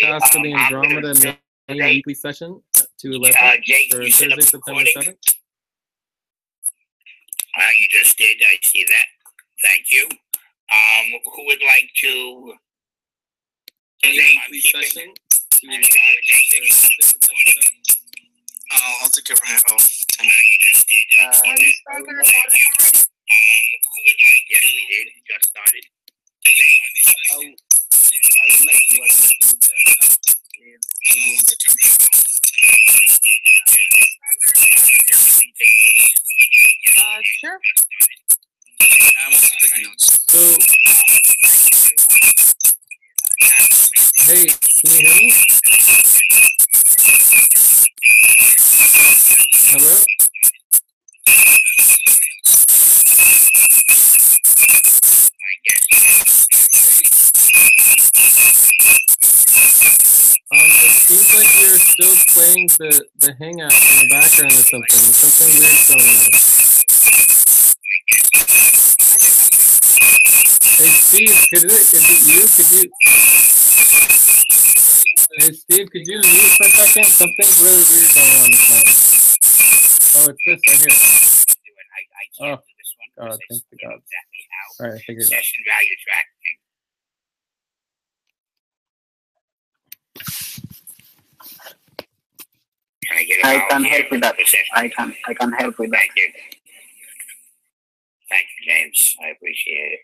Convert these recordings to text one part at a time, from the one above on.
broadcast for the Andromeda weekly session at 2:11 for Thursday, September 7th. You just did. I see that. Thank you. Who would like to? Weekly session. I'll take care of it. Oh, thank you. Who would like? Yes, we did. Just started. I would like to Sure. I'm also taking notes. So, hey, can you hear me? Hello? It seems like you're still playing the hangout in the background or something. Something weird's going on. Hey Steve, could it you? Could you? Hey Steve, could you mute for a second? Something's really weird going on this time. Oh, it's this right here. Oh, God, thank the God. All right, I figured it out. Session value tracking. I can help with that. I can help with that. Thank you. Thank you, James. I appreciate it.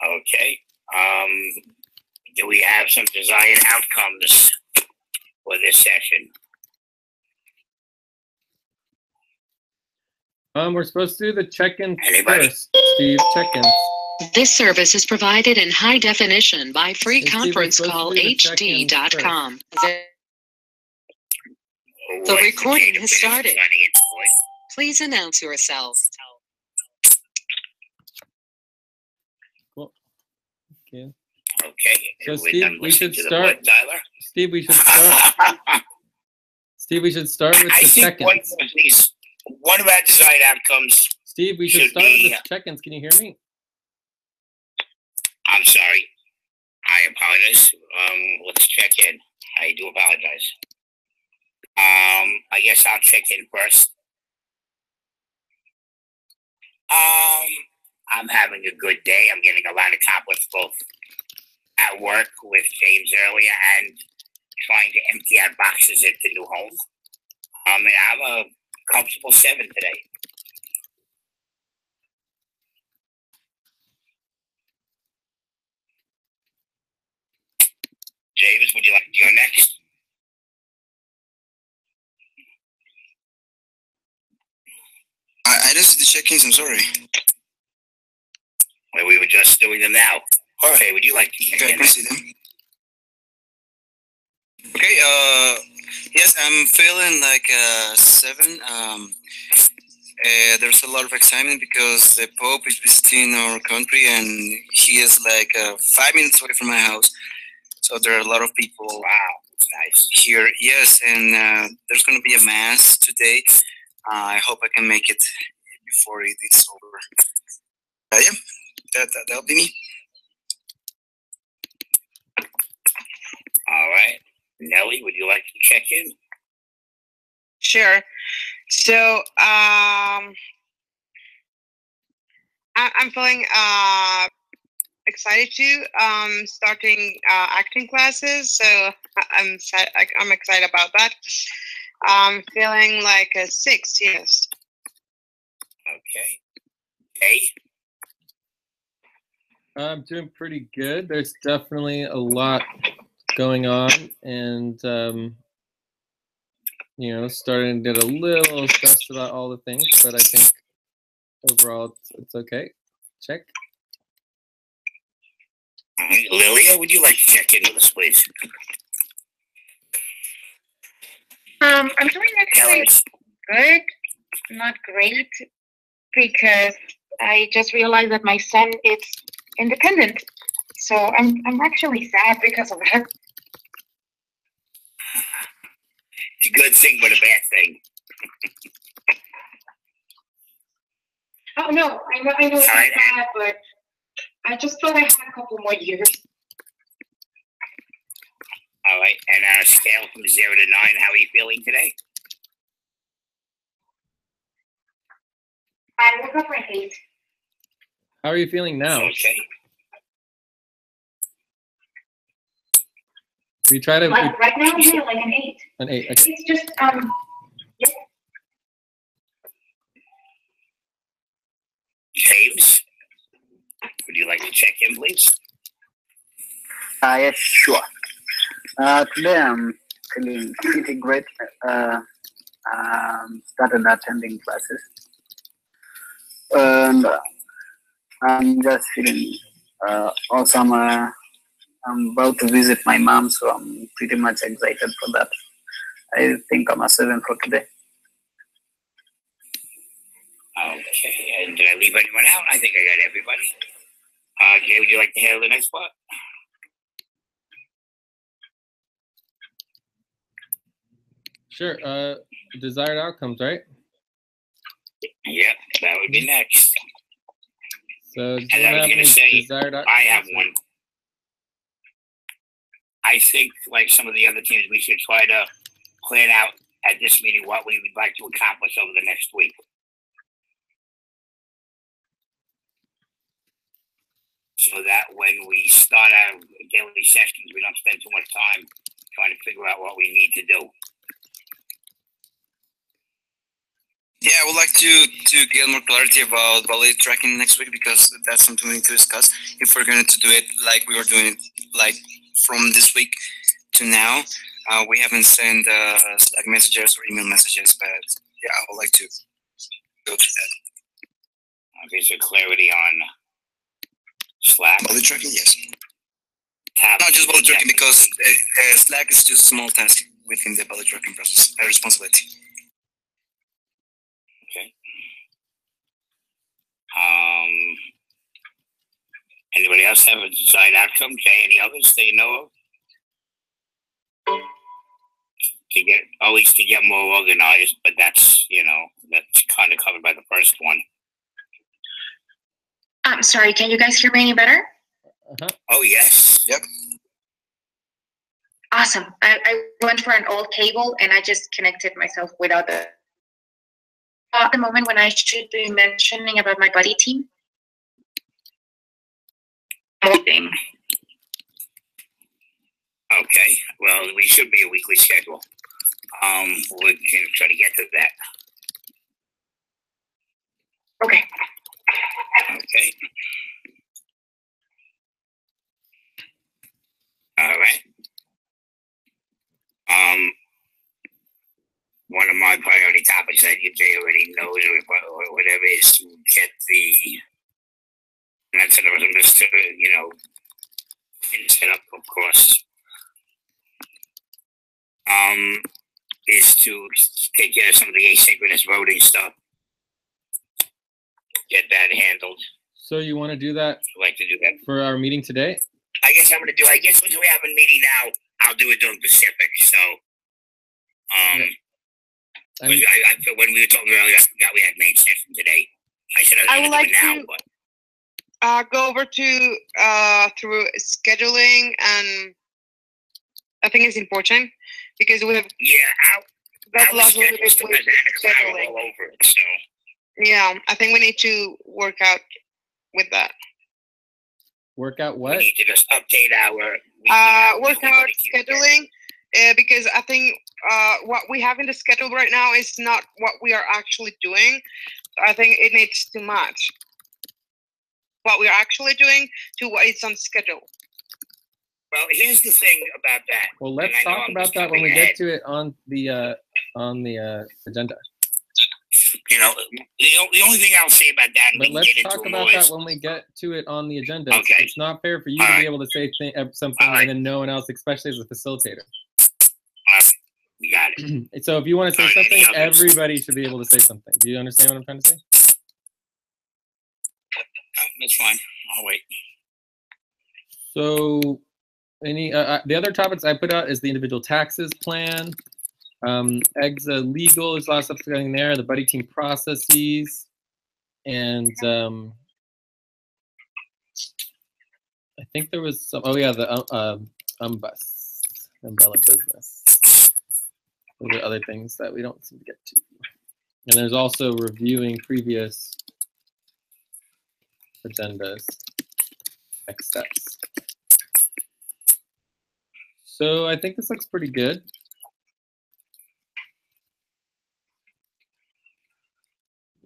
Okay. Do we have some desired outcomes for this session? We're supposed to do the check-in first. Steve, check-in. This service is provided in high definition by freeconferencecallhd.com. The recording has started. Please announce yourself. Cool. Okay. Okay. So Steve, we should start. Steve, we should start. Steve, we should start with the check-ins. One of our desired outcomes. Steve, we should start with the check-ins. Can you hear me? I'm sorry. I apologize. Let's check in. I do apologize. I guess I'll check in first. I'm having a good day. I'm getting a lot accomplished both at work with James earlier and trying to empty out boxes at the new home. And I'm a comfortable 7 today. James, would you like to go next? I didn't see the check-ins, I'm sorry. Well, we were just doing them now. Jorge, would you like to check in? I can see them. Okay, yes, I'm feeling like 7. There's a lot of excitement because the Pope is visiting our country and he is like 5 minutes away from my house. So there are a lot of people nice here. Yes, and there's going to be a mass today. I hope I can make it before it is over. Yeah, that'll be me. All right. Nelly, would you like to check in? Sure. So I'm feeling excited to starting acting classes. So I'm excited about that. I'm feeling like a 6, yes. Okay. Hey. I'm doing pretty good. There's definitely a lot going on, and you know, starting to get a little stressed about all the things, but I think overall it's okay. Check. Lilia, would you like to check in with us, please? I'm doing actually good, not great, because I just realized that my son is independent. So I'm actually sad because of that. It's a good thing, but a bad thing. Oh no, I know it's All right. bad, but I just thought I had a couple more years. All right. And on a scale from 0 to 9, how are you feeling today? I woke up at 8. How are you feeling now? Okay. We try to Like right now, yeah, like an 8. an 8. Okay. It's just yeah. James, would you like to check in, please? Yes, sure. Today I'm feeling pretty great. Started attending classes, and I'm just feeling awesome. I'm about to visit my mom, so I'm pretty much excited for that. I think I'm a 7 for today. Okay. And did I leave anyone out? I think I got everybody. Jay, would you like to handle the next part? Sure. Desired outcomes, right? Yep, that would be next. So do And you I was have going any to say, desired outcomes? I have one. I think, like some of the other teams, we should try to plan out at this meeting what we would like to accomplish over the next week. So that when we start our daily sessions, we don't spend too much time trying to figure out what we need to do. Yeah, I would like to get more clarity about valley tracking next week, because that's something we need to discuss. If we're going to do it like we were doing it, like from this week to now, we haven't sent Slack messages or email messages, but yeah, I would like to go through that. Okay, so clarity on Slack. Valley tracking, yes. Tab. Not just valley tracking, because Slack is just a small task within the valley tracking process, a responsibility. Okay. Anybody else have a desired outcome? Jay, any others that you know of? To get, at least to get more organized, but that's, that's kind of covered by the first one. I'm sorry, can you guys hear me any better? Oh, yes. Yep. Awesome. I went for an old cable and I just connected myself without the at the moment when I should be mentioning about my buddy team. Thing. Okay. Well, we should be a weekly schedule. We're going to try to get to that. Okay. Okay. All right. One of my priority topics that Jay already knows or whatever is to get the, and that's what I was understood, set up, of course. Is to take care of some of the asynchronous voting stuff. Get that handled. So you want to do that? I'd like to do that for our meeting today? I guess since we have a meeting now, I'll do it during Pacific. So, when we were talking earlier, I forgot we had main session today. I said I was going to do it now, but go over to through scheduling, and I think it's important because we have that last little bit with scheduling. All over it, so. Yeah, I think we need to work out with that. Work out what? We need to just update our workout scheduling, because I think what we have in the schedule right now is not what we are actually doing. So I think it needs to match what we are actually doing to what is on schedule. Well, here's the thing about that. Well, let's talk about that when we get to it on the agenda. The only thing I'll say about that, but let's talk about that when we get to it on the agenda. Okay. It's not fair for you to be able to say something and then no one else, especially as a facilitator. We got it. So if you want to say something, everybody should be able to say something. Do you understand what I'm trying to say? Oh, that's fine. I'll wait. So the other topics I put out is the individual taxes plan. EGSA legal is a lot of stuff going there. The buddy team processes. And I think there was some. Oh yeah, the umbrella business. Those are other things that we don't seem to get to. And there's also reviewing previous agendas, next steps. So I think this looks pretty good.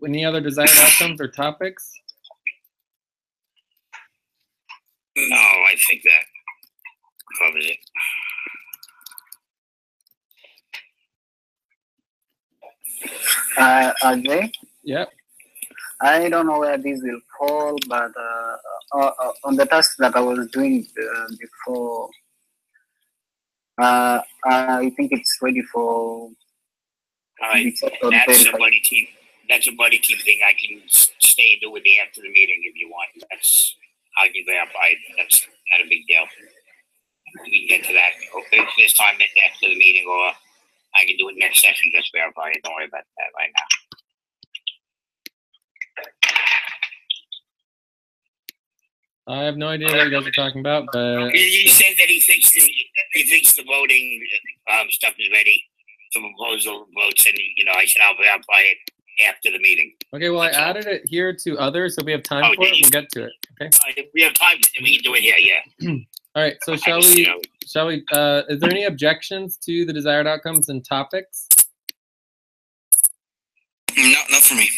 Any other desired outcomes or topics? No, I think that covers it. Ajay? Yep. I don't know where these will fall, but on the task that I was doing before, I think it's ready for. All right, that's a buddy team. That's a buddy team thing. I can stay and do with you after the meeting if you want. That's I can verify. That's not a big deal. We can get to that if this time after the meeting, or I can do it next session. Just verify it. Don't worry about that right now. I have no idea what you guys are talking about, but he said that he thinks the voting stuff is ready. The proposal votes, and I said I'll verify it after the meeting. Okay, well, I added it here to others, so we have time for it. We'll get to it. Okay. If we have time, we can do it here. Yeah. All right. So shall we? Is there any objections to the desired outcomes and topics? No, not for me.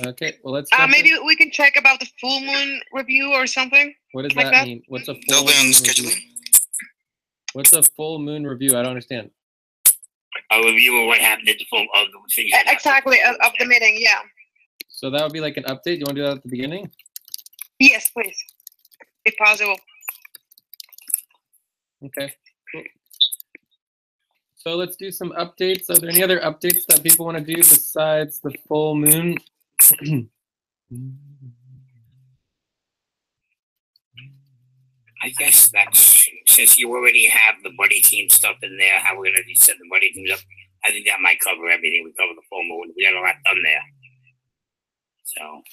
Okay. Well, let's. Maybe we can check about the full moon review or something. What does that mean? What's a full moon review? What's a full moon review? I don't understand. A review of what happened at the full of the things. Exactly of the meeting. Yeah. So that would be like an update. You want to do that at the beginning? Yes, please, if possible. Okay. Cool. So let's do some updates. Are there any other updates that people want to do besides the full moon? I guess that's, since you already have the buddy team stuff in there, how we're going to set the buddy teams up, I think that might cover everything. We cover the full moon. We got a lot done there. So.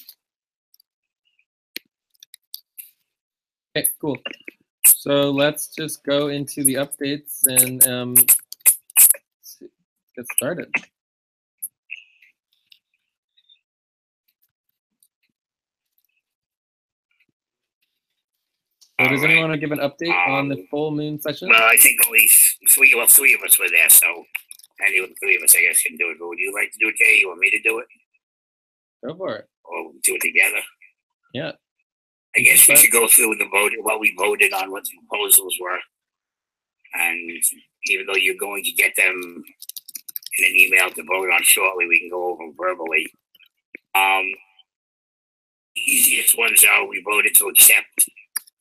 Okay, cool. So let's just go into the updates and get started. So does anyone want to give an update on the full moon session? Well, I think only three of us were there, so any of the three of us, I guess, can do it. But would you like to do it, Jay? You want me to do it? Go for it. Or do it together? Yeah. I guess we should go through the vote, what we voted on, what the proposals were. And even though you're going to get them in an email to vote on shortly, we can go over them verbally. The easiest ones are we voted to accept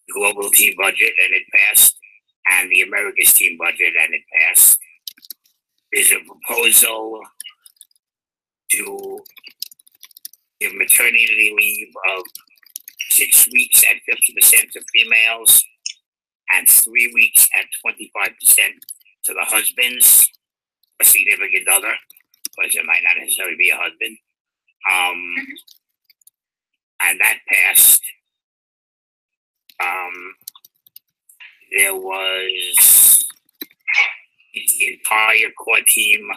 the global team budget and it passed, and the Americas team budget and it passed. There's a proposal to give maternity leave of 6 weeks at 50% to females and 3 weeks at 25% to the husbands, a significant other, because it might not necessarily be a husband. And that passed. There was the entire core team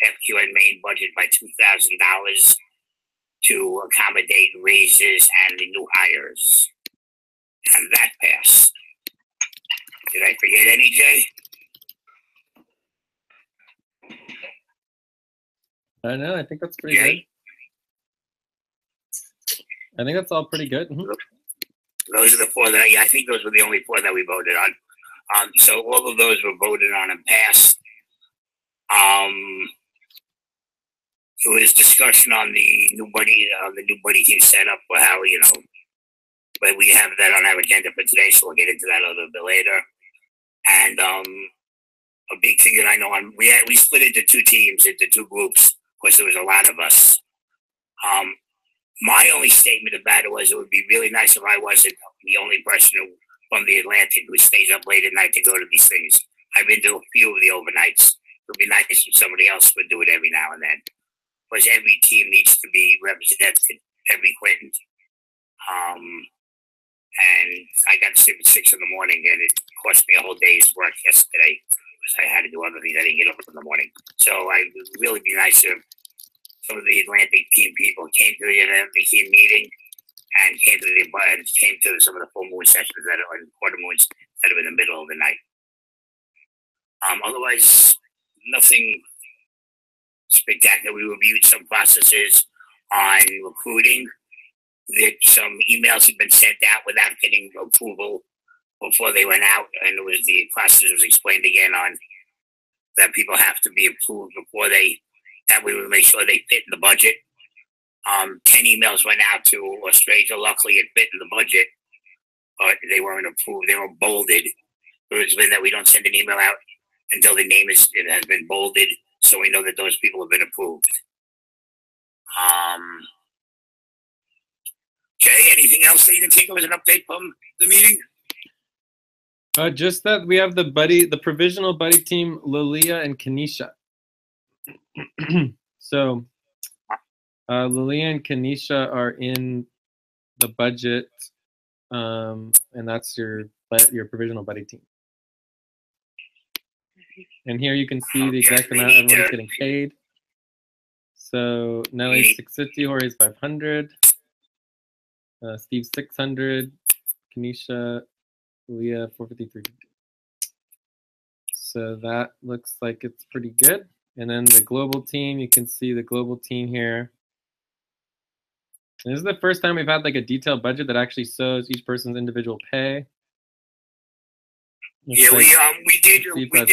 FQN main budget by $2,000 to accommodate raises and the new hires. And that passed. Did I forget any, Jay? I don't know. I think that's pretty good. I think that's all pretty good. Mm-hmm. Those are the four that I think those were the only four that we voted on. So all of those were voted on and passed. There was discussion on the new buddy team setup, or how, but we have that on our agenda for today, so we'll get into that a little bit later. And a big thing that I know we split into two teams, into two groups, because there was a lot of us. My only statement about it was it would be really nice if I wasn't the only person from the Atlantic who stays up late at night to go to these things. I've been to a few of the overnights. It would be nice if somebody else would do it every now and then. Because every team needs to be represented, every Quinton. 6 in the morning, and it cost me a whole day's work yesterday because I had to do other things. I didn't get up in the morning. So it would really be nice if some of the Atlantic team people came to the Atlantic team meeting and came to some of the full moon sessions that are in quarter moons that are in the middle of the night. Otherwise, nothing spectacular. We reviewed some processes on recruiting. That some emails had been sent out without getting approval before they went out, and it was the process was explained again on that people have to be approved before that we would make sure they fit in the budget. 10 emails went out to Australia. Luckily, it fit in the budget, but they weren't approved. They were bolded. It's been that we don't send an email out until the name has been bolded, so we know that those people have been approved. Jay, anything else that you can think of as an update from the meeting? Just that we have the provisional buddy team, Lilia and Kanisha. So Lilia and Kanisha are in the budget, and that's your provisional buddy team. And here you can see the exact amount everyone's getting paid. So Nelly's 650, Jorge's 500, Steve's 600, Kanisha, Leah 453. So that looks like it's pretty good. And then the global team, you can see the global team here. And this is the first time we've had like a detailed budget that actually shows each person's individual pay. Looks yeah, like we did approve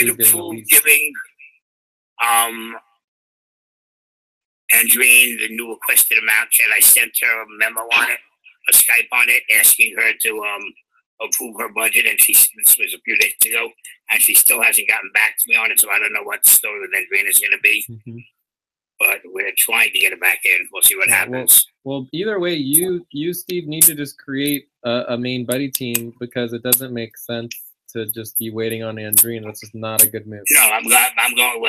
giving Andrine the new requested amount, and I sent her a memo on it, a Skype on it, asking her to approve her budget, and this was a few days ago, and she still hasn't gotten back to me on it, so I don't know what the story with Andrine is going to be. Mm-hmm. But we're trying to get it back in. We'll see what happens. Well, either way, you Steve need to just create a main buddy team, because it doesn't make sense to just be waiting on Andrine. That's just not a good move. No, I'm going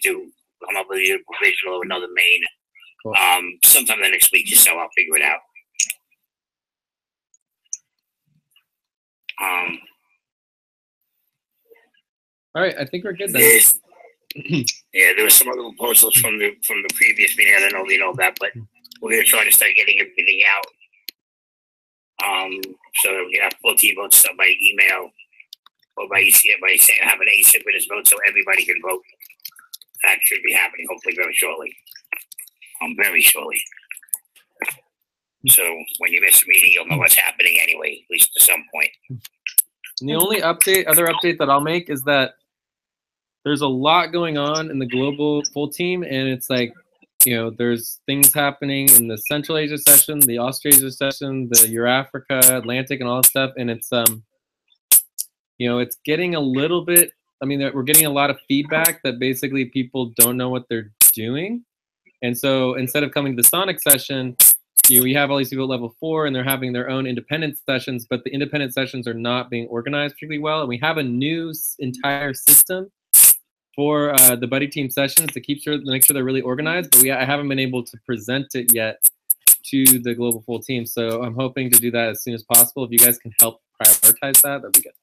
to come up with a provisional or another main. Cool. Sometime the next week or so, I'll figure it out. All right, I think we're good then. Yeah, there were some other proposals from the previous meeting. I don't know if you know that, but we're going to try to start getting everything out. So that we can have full team votes by email or by saying have an asynchronous vote so everybody can vote. That should be happening hopefully very shortly. Very shortly. So when you miss a meeting, you'll know what's happening anyway, at least to some point. And the only other update that I'll make is that there's a lot going on in the global full team, and it's like, there's things happening in the Central Asia session, the Australasia session, the Eurafrica, Atlantic, and all that stuff, and it's it's getting a little bit. I mean, we're getting a lot of feedback that basically people don't know what they're doing, and so instead of coming to the Sonic session, we have all these people at level 4, and they're having their own independent sessions, but the independent sessions are not being organized particularly well, and we have a new entire system for the buddy team sessions to make sure they're really organized, but I haven't been able to present it yet to the global full team. So I'm hoping to do that as soon as possible. If you guys can help prioritize that, that'd be good.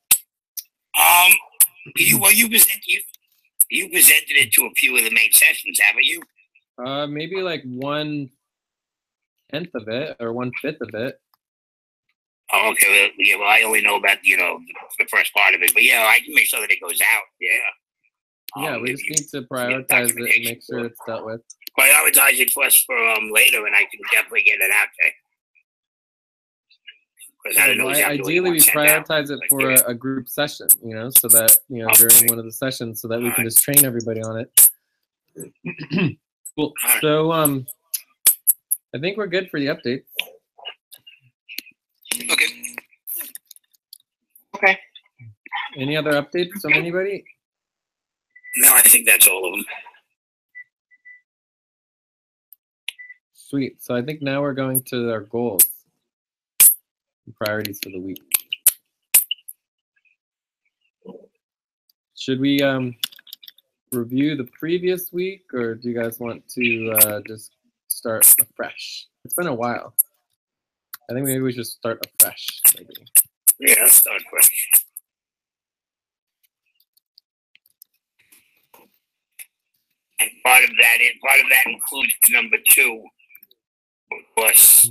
You presented it to a few of the main sessions, haven't you? Maybe like 1/10 of it or 1/5 of it. Oh, okay. Well, I only know about the first part of it, but I can make sure that it goes out. Yeah. Yeah, we just need to prioritize it and make sure it's dealt with. Prioritize it for us for later, and I can definitely get it out there. Ideally, we prioritize it for a group session, so that during one of the sessions, so that we can just train everybody on it. Cool. So I think we're good for the update. Okay. Any other updates from anybody? No, I think that's all of them. Sweet. So I think now we're going to our goals and priorities for the week. Should we review the previous week, or do you guys want to just start afresh? It's been a while. I think maybe we should start afresh, maybe. Yeah, let's start fresh. And part of that includes number 2, of course.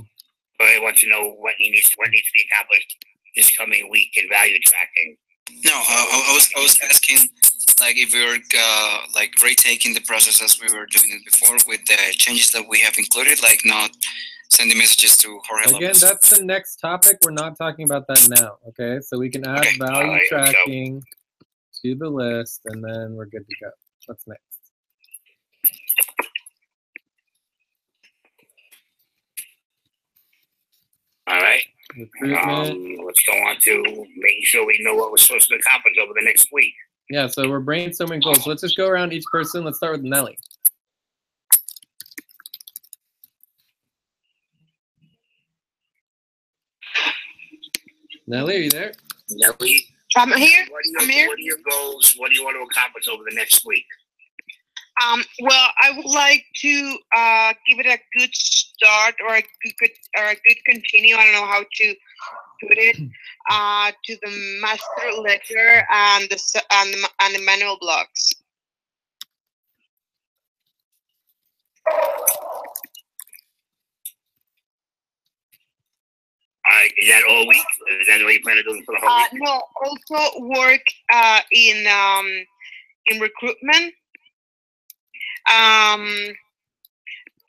I want to know what needs to be accomplished this coming week in value tracking. No, I was asking, like, if we were like retaking the process as we were doing it before with the changes that we have included, like not sending messages to Jorge Again, Lopez. that's the next topic. We're not talking about that now. Okay, so we can add value tracking to the list, and then we're good to go. What's next? All right. Recruitment. Let's go on to making sure we know what we're supposed to accomplish over the next week. Yeah, so we're brainstorming goals. So let's just go around each person. Let's start with Nelly. Nelly, are you there? Nelly, I'm here. I'm here. What are your goals? What do you want to accomplish over the next week? Well, I would like to give it a good start or a good continue. I don't know how to put it to the master ledger and the manual blocks. Is that all week? Is that what you plan on doing for the whole week? No, also work in recruitment.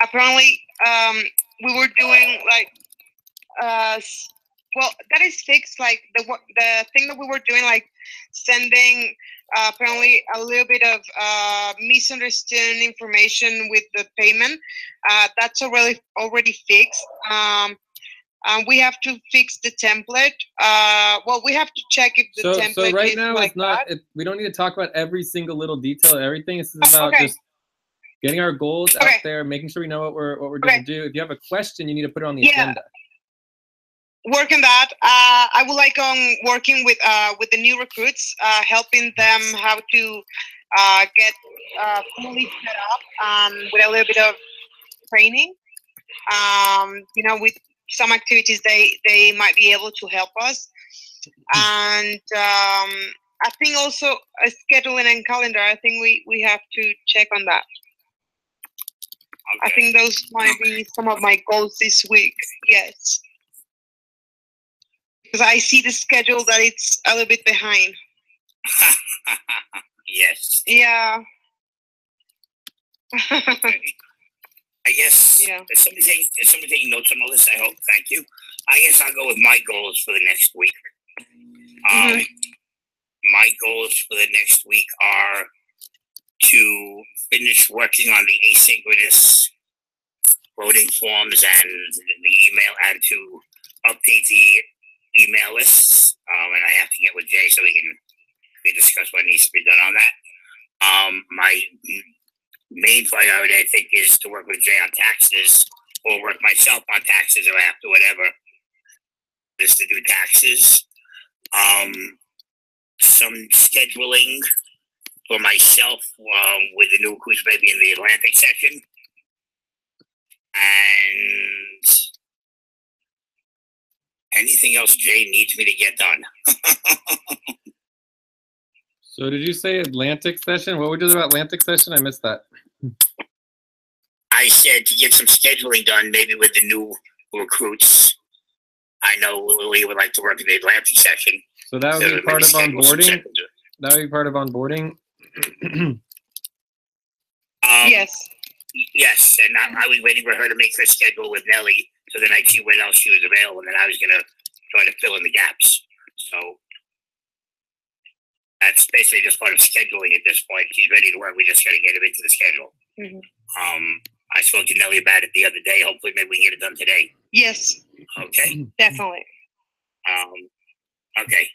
Apparently, we were doing like well, that is fixed. Like the thing that we were doing, like sending apparently a little bit of misunderstood information with the payment. That's already fixed. We have to fix the template. Well, we have to check if the template so right is now like it's not. that. We don't need to talk about every single little detail. Everything is about Okay. just getting our goals out there, making sure we know what we're going to do. If you have a question, you need to put it on the agenda. Work on that. I would like on working with the new recruits, helping them how to get fully set up with a little bit of training. With some activities they might be able to help us. And I think also scheduling and calendar, I think we have to check on that. Okay. I think those might be some of my goals this week. Yes. Because I see the schedule that it's a little bit behind. Yes. Yeah. Okay. I guess is somebody taking notes on all this? I hope. Thank you. I guess I'll go with my goals for the next week. My goals for the next week are to finish working on the asynchronous voting forms and the email, and to update the email lists. And I have to get with Jay so we can discuss what needs to be done on that. My main priority, I think, is to work with Jay on taxes, or work myself on taxes, or after whatever is to do taxes. Some scheduling for myself with the new recruits, maybe in the Atlantic section, and anything else Jay needs me to get done. So did you say Atlantic session? What would you do about Atlantic session? I missed that. I said to get some scheduling done, maybe with the new recruits. I know Lily would like to work in the Atlantic session. So that would be part of onboarding? That would be part of onboarding? Yes. Yes, and I was waiting for her to make her schedule with Nelly, so then I'd see when else she was available, and then I was going to try to fill in the gaps. So that's basically just part of scheduling at this point. She's ready to work. We just got to get him into the schedule. I spoke to Nelly about it the other day. Hopefully, maybe we can get it done today. Yes. Okay. Definitely. Okay.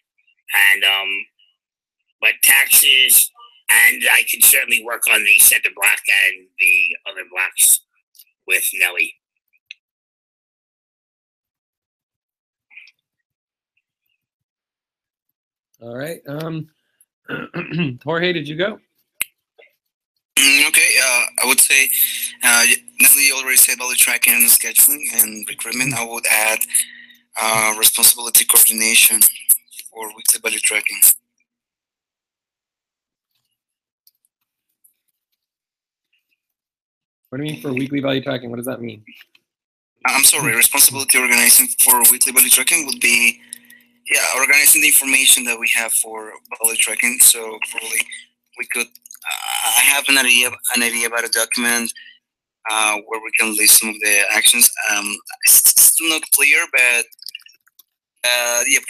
And but taxes, and I can certainly work on the center block and the other blocks with Nelly. All right. Jorge, did you go? Okay. I would say Natalie already said value tracking and scheduling and recruitment. I would add responsibility coordination. for weekly value tracking? What do you mean for weekly value tracking? What does that mean? I'm sorry, responsibility organizing for weekly value tracking would be, organizing the information that we have for value tracking. So probably we could, I have an idea about a document where we can list some of the actions. It's still not clear, but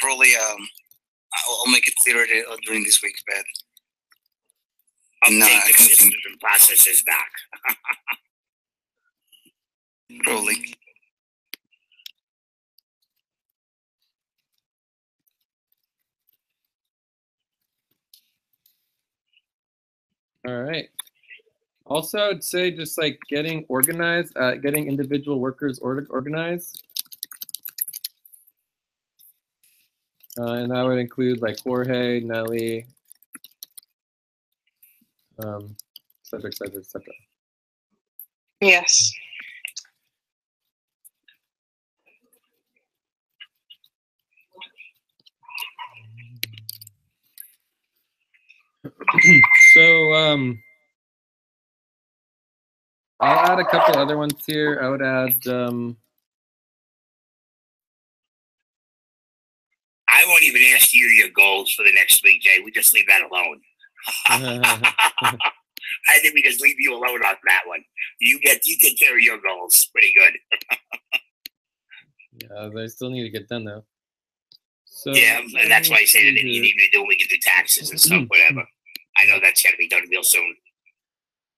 probably I'll make it clearer during this week. But Update the systems and processes back. Probably. All right. Also, I'd say just like getting organized, getting individual workers organized. And that would include like Jorge, Nelly, et cetera, et cetera, et cetera. Yes. So I'll add a couple other ones here. I would add I won't even ask you your goals for the next week, Jay. We just leave that alone. I think we just leave you alone on that one. You take care of your goals. Pretty good. Yeah, they still need to get done though. So yeah, and that's why I say that even if you do, we can do taxes and stuff, whatever. I know that's gonna be done real soon.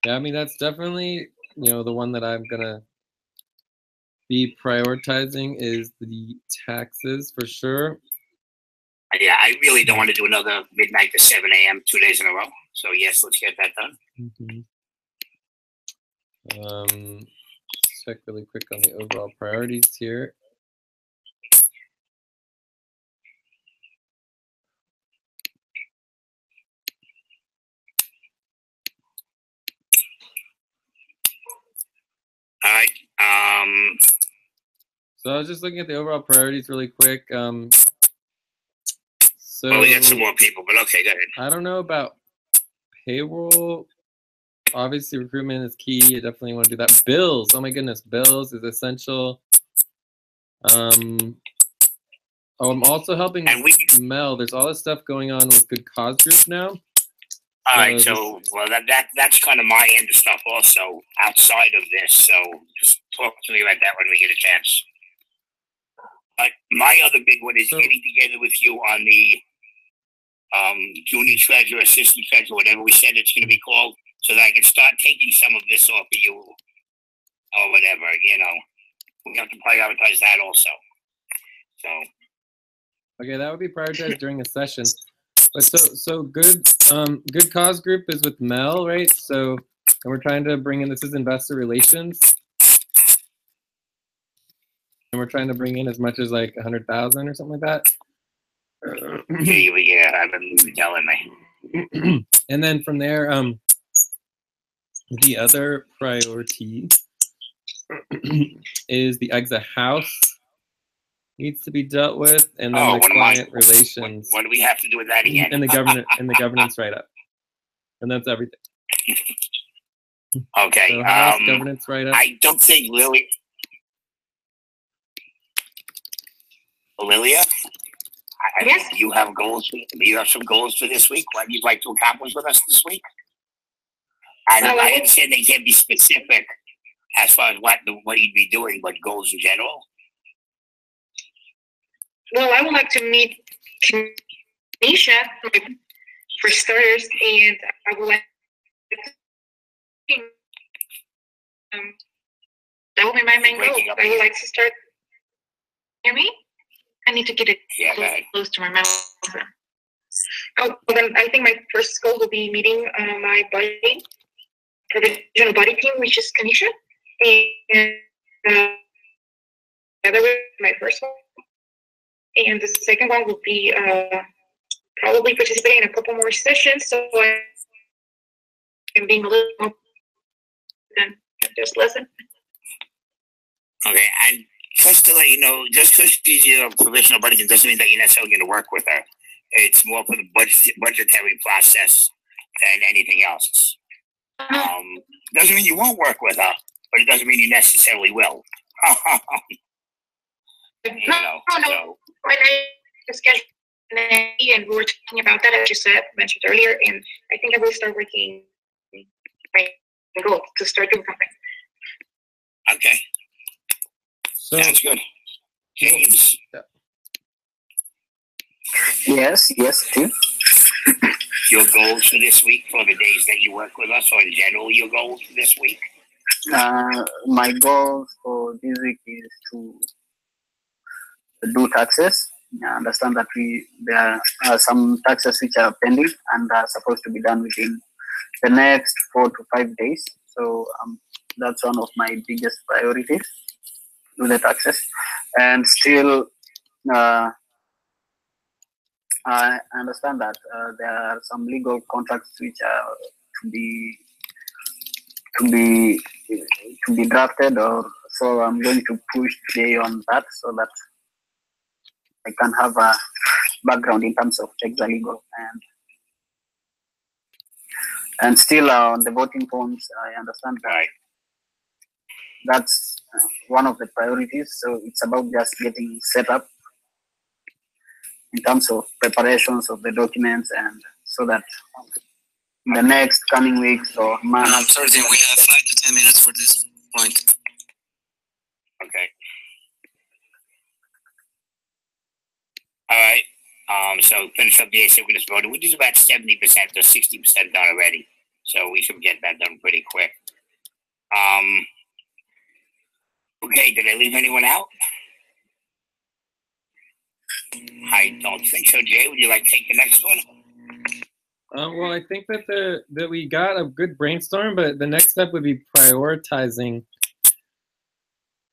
Yeah, I mean that's definitely the one that I'm gonna be prioritizing is the taxes for sure. Yeah, I really don't want to do another midnight to 7 a.m. 2 days in a row. So yes, let's get that done. Check really quick on the overall priorities here. All right. So I was just looking at the overall priorities really quick. So well, we got some more people, but okay, go ahead. I don't know about payroll. Obviously, recruitment is key. You definitely want to do that. Bills. Oh my goodness, bills is essential. I'm also helping Mel. There's all this stuff going on with Good Cause Group now. All right, so well, that's kind of my end of stuff also outside of this. So just talk to me about that when we get a chance. My other big one is getting together with you on the junior treasurer, assistant treasurer, whatever we said it's going to be called, so that I can start taking some of this off of you or whatever. We have to prioritize that also. So. Okay, that would be prioritized during a session. But so good cause group is with Mel, right? So, and we're trying to bring in, this is investor relations. And we're trying to bring in as much as like 100,000 or something like that. Yeah, I've been telling me. And then from there, the other priority is the exit house needs to be dealt with, and then the client relations. What do we have to do with that again? And the governance write-up, and that's everything. Okay. So house, governance write-up. I don't think Lilia. Yes. You have goals. You have some goals for this week. What you'd like to accomplish with us this week? And I understand they can't be specific as far as what you'd be doing, but goals in general. Well, I would like to meet Kanisha for starters, and I would like that would be my main goal. I would like to start. Hear me? I need to get it close to my mouth. Oh, well, then I think my first goal will be meeting my provisional body team, which is Kanisha, and the other way, my first one. And the second one will be probably participating in a couple more sessions, so I am being a little more than just listen. Okay, and just to let you know, just because she's your professional buddy doesn't mean that you're necessarily going to work with her. It's more for the budgetary process than anything else. Doesn't mean you won't work with her, but it doesn't mean you necessarily will. You know, so. When I discussed and we were talking about that, as you mentioned earlier, and I think I will start working my goal to start doing something. Okay. So, sounds good. James? Yes, Tim. Your goals for this week, for the days that you work with us, or in general, your goals for this week? My goal for this week is to do taxes. I understand that there are some taxes which are pending and are supposed to be done within the next 4 to 5 days. So that's one of my biggest priorities, do the taxes. And still, I understand that there are some legal contracts which are to be drafted, or so I'm going to push today on that so that I can have a background in terms of exalegal and still on the voting forms. I understand that that's one of the priorities. So it's about just getting set up in terms of preparations of the documents, and so that in the next coming weeks or months. I'm sorry, we have 5 to 10 minutes for this point. Okay. All right. So finish up the asynchronous voting, which is about 70% or 60% done already. So we should get that done pretty quick. Okay, did I leave anyone out? I don't think so. Jay, would you like to take the next one? Well, I think that we got a good brainstorm, but the next step would be prioritizing.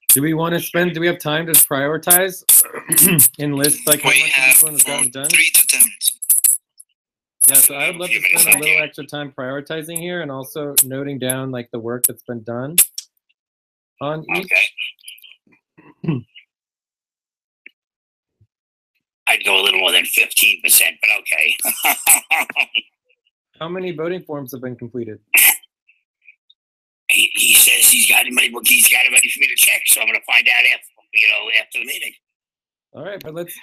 Do we want to spend? Do we have time to prioritize and list like how much each one has gotten done? 3 to 10 minutes. Yeah, so I would love to spend a little extra time prioritizing here and also noting down like the work that's been done on each. Okay. I'd go a little more than 15%, but okay. How many voting forms have been completed? He says he's got it ready. He's got it ready for me to check, so I'm going to find out after the meeting. All right, but let's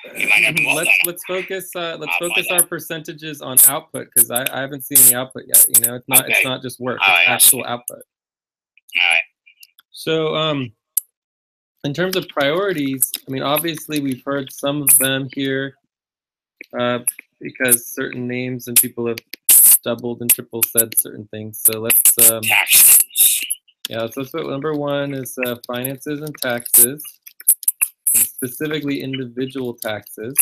focus our percentages on output, because I haven't seen any output yet. You know, it's not just work; it's actual output. All right. So, in terms of priorities, I mean, obviously we've heard some of them here, because certain names and people have doubled and triple said certain things. So let's yeah. So number one is finances and taxes. Specifically individual taxes.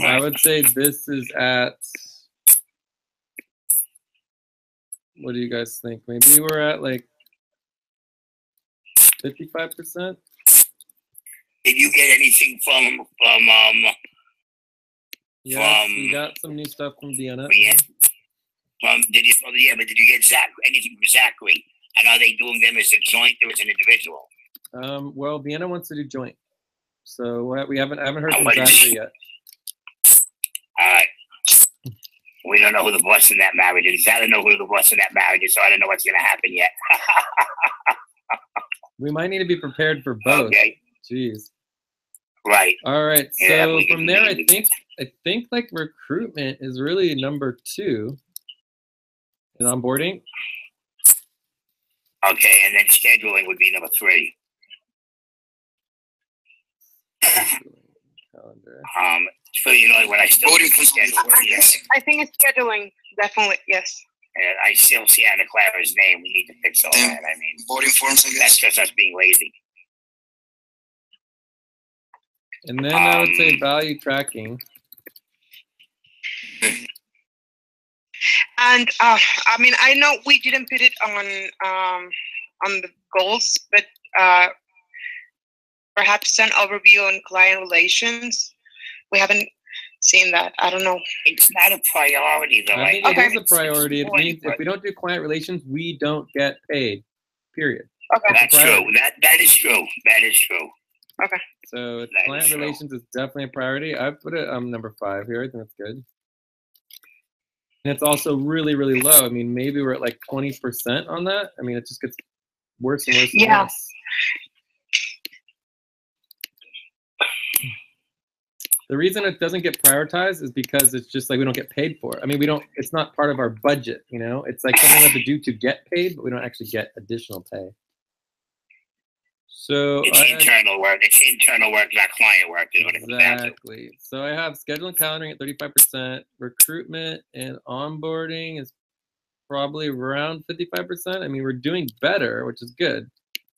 I would say this is at, what do you guys think? Maybe we're at like 55%? Did you get anything from yes, we got some new stuff from Vienna. Did you get anything from Zachary? And are they doing them as a joint or as an individual? Well, Vienna wants to do joint, so we haven't heard from Zachary yet. All right. We don't know who the boss in that marriage is. I don't know who the boss in that marriage is, so I don't know what's going to happen yet. We might need to be prepared for both. Okay. Jeez. Right. All right. So from there, I think like recruitment is really number 2 in onboarding. Okay, and then scheduling would be number 3. Calendar. So you know what I still I think it's scheduling, definitely, yes. I still see Anna Clara's name. We need to fix all that. I mean, voting forms, I guess. That's just us being lazy. And then I would say value tracking. And I mean, I know we didn't put it on the goals, but perhaps an overview on client relations. We haven't seen that. I don't know. It's not a priority, though. I think it is a priority. It means if we don't do client relations, we don't get paid. Period. Okay. That's true. That is true. That is true. Okay. So That client is so. relations is definitely a priority. I've put it number 5 here. I think that's good. And it's also really, really low. I mean, maybe we're at like 20% on that. I mean, it just gets worse and worse and Yeah. worse. The reason it doesn't get prioritized is because it's just like we don't get paid for it. I mean, we don't. It's not part of our budget. You know, it's like something we have to do to get paid, but we don't actually get additional pay. So It's internal work. It's internal work, not client work. Is what it comes down to. exactly. So I have schedule and calendaring at 35%. Recruitment and onboarding is probably around 55%. I mean, we're doing better, which is good,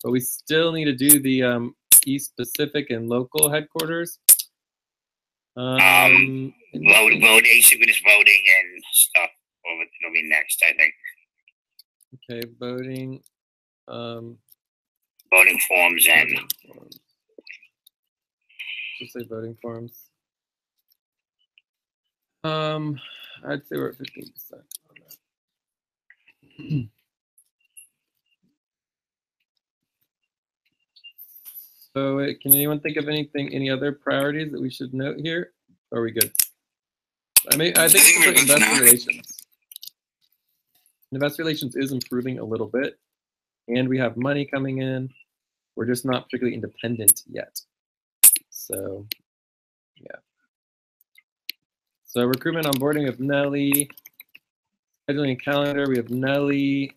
but we still need to do the East Pacific and local headquarters. Voting, asynchronous voting and stuff. It'll be next, I think. Okay, voting. Voting forms and Voting forms. Just say voting forms. I'd say we're at 15% on that. So can anyone think of any other priorities that we should note here? Or are we good? I think we're good investor now. relations. Investor relations is improving a little bit, and we have money coming in. We're just not particularly independent yet. So, yeah. So recruitment, onboarding, we have Nelly. Scheduling calendar, we have Nelly.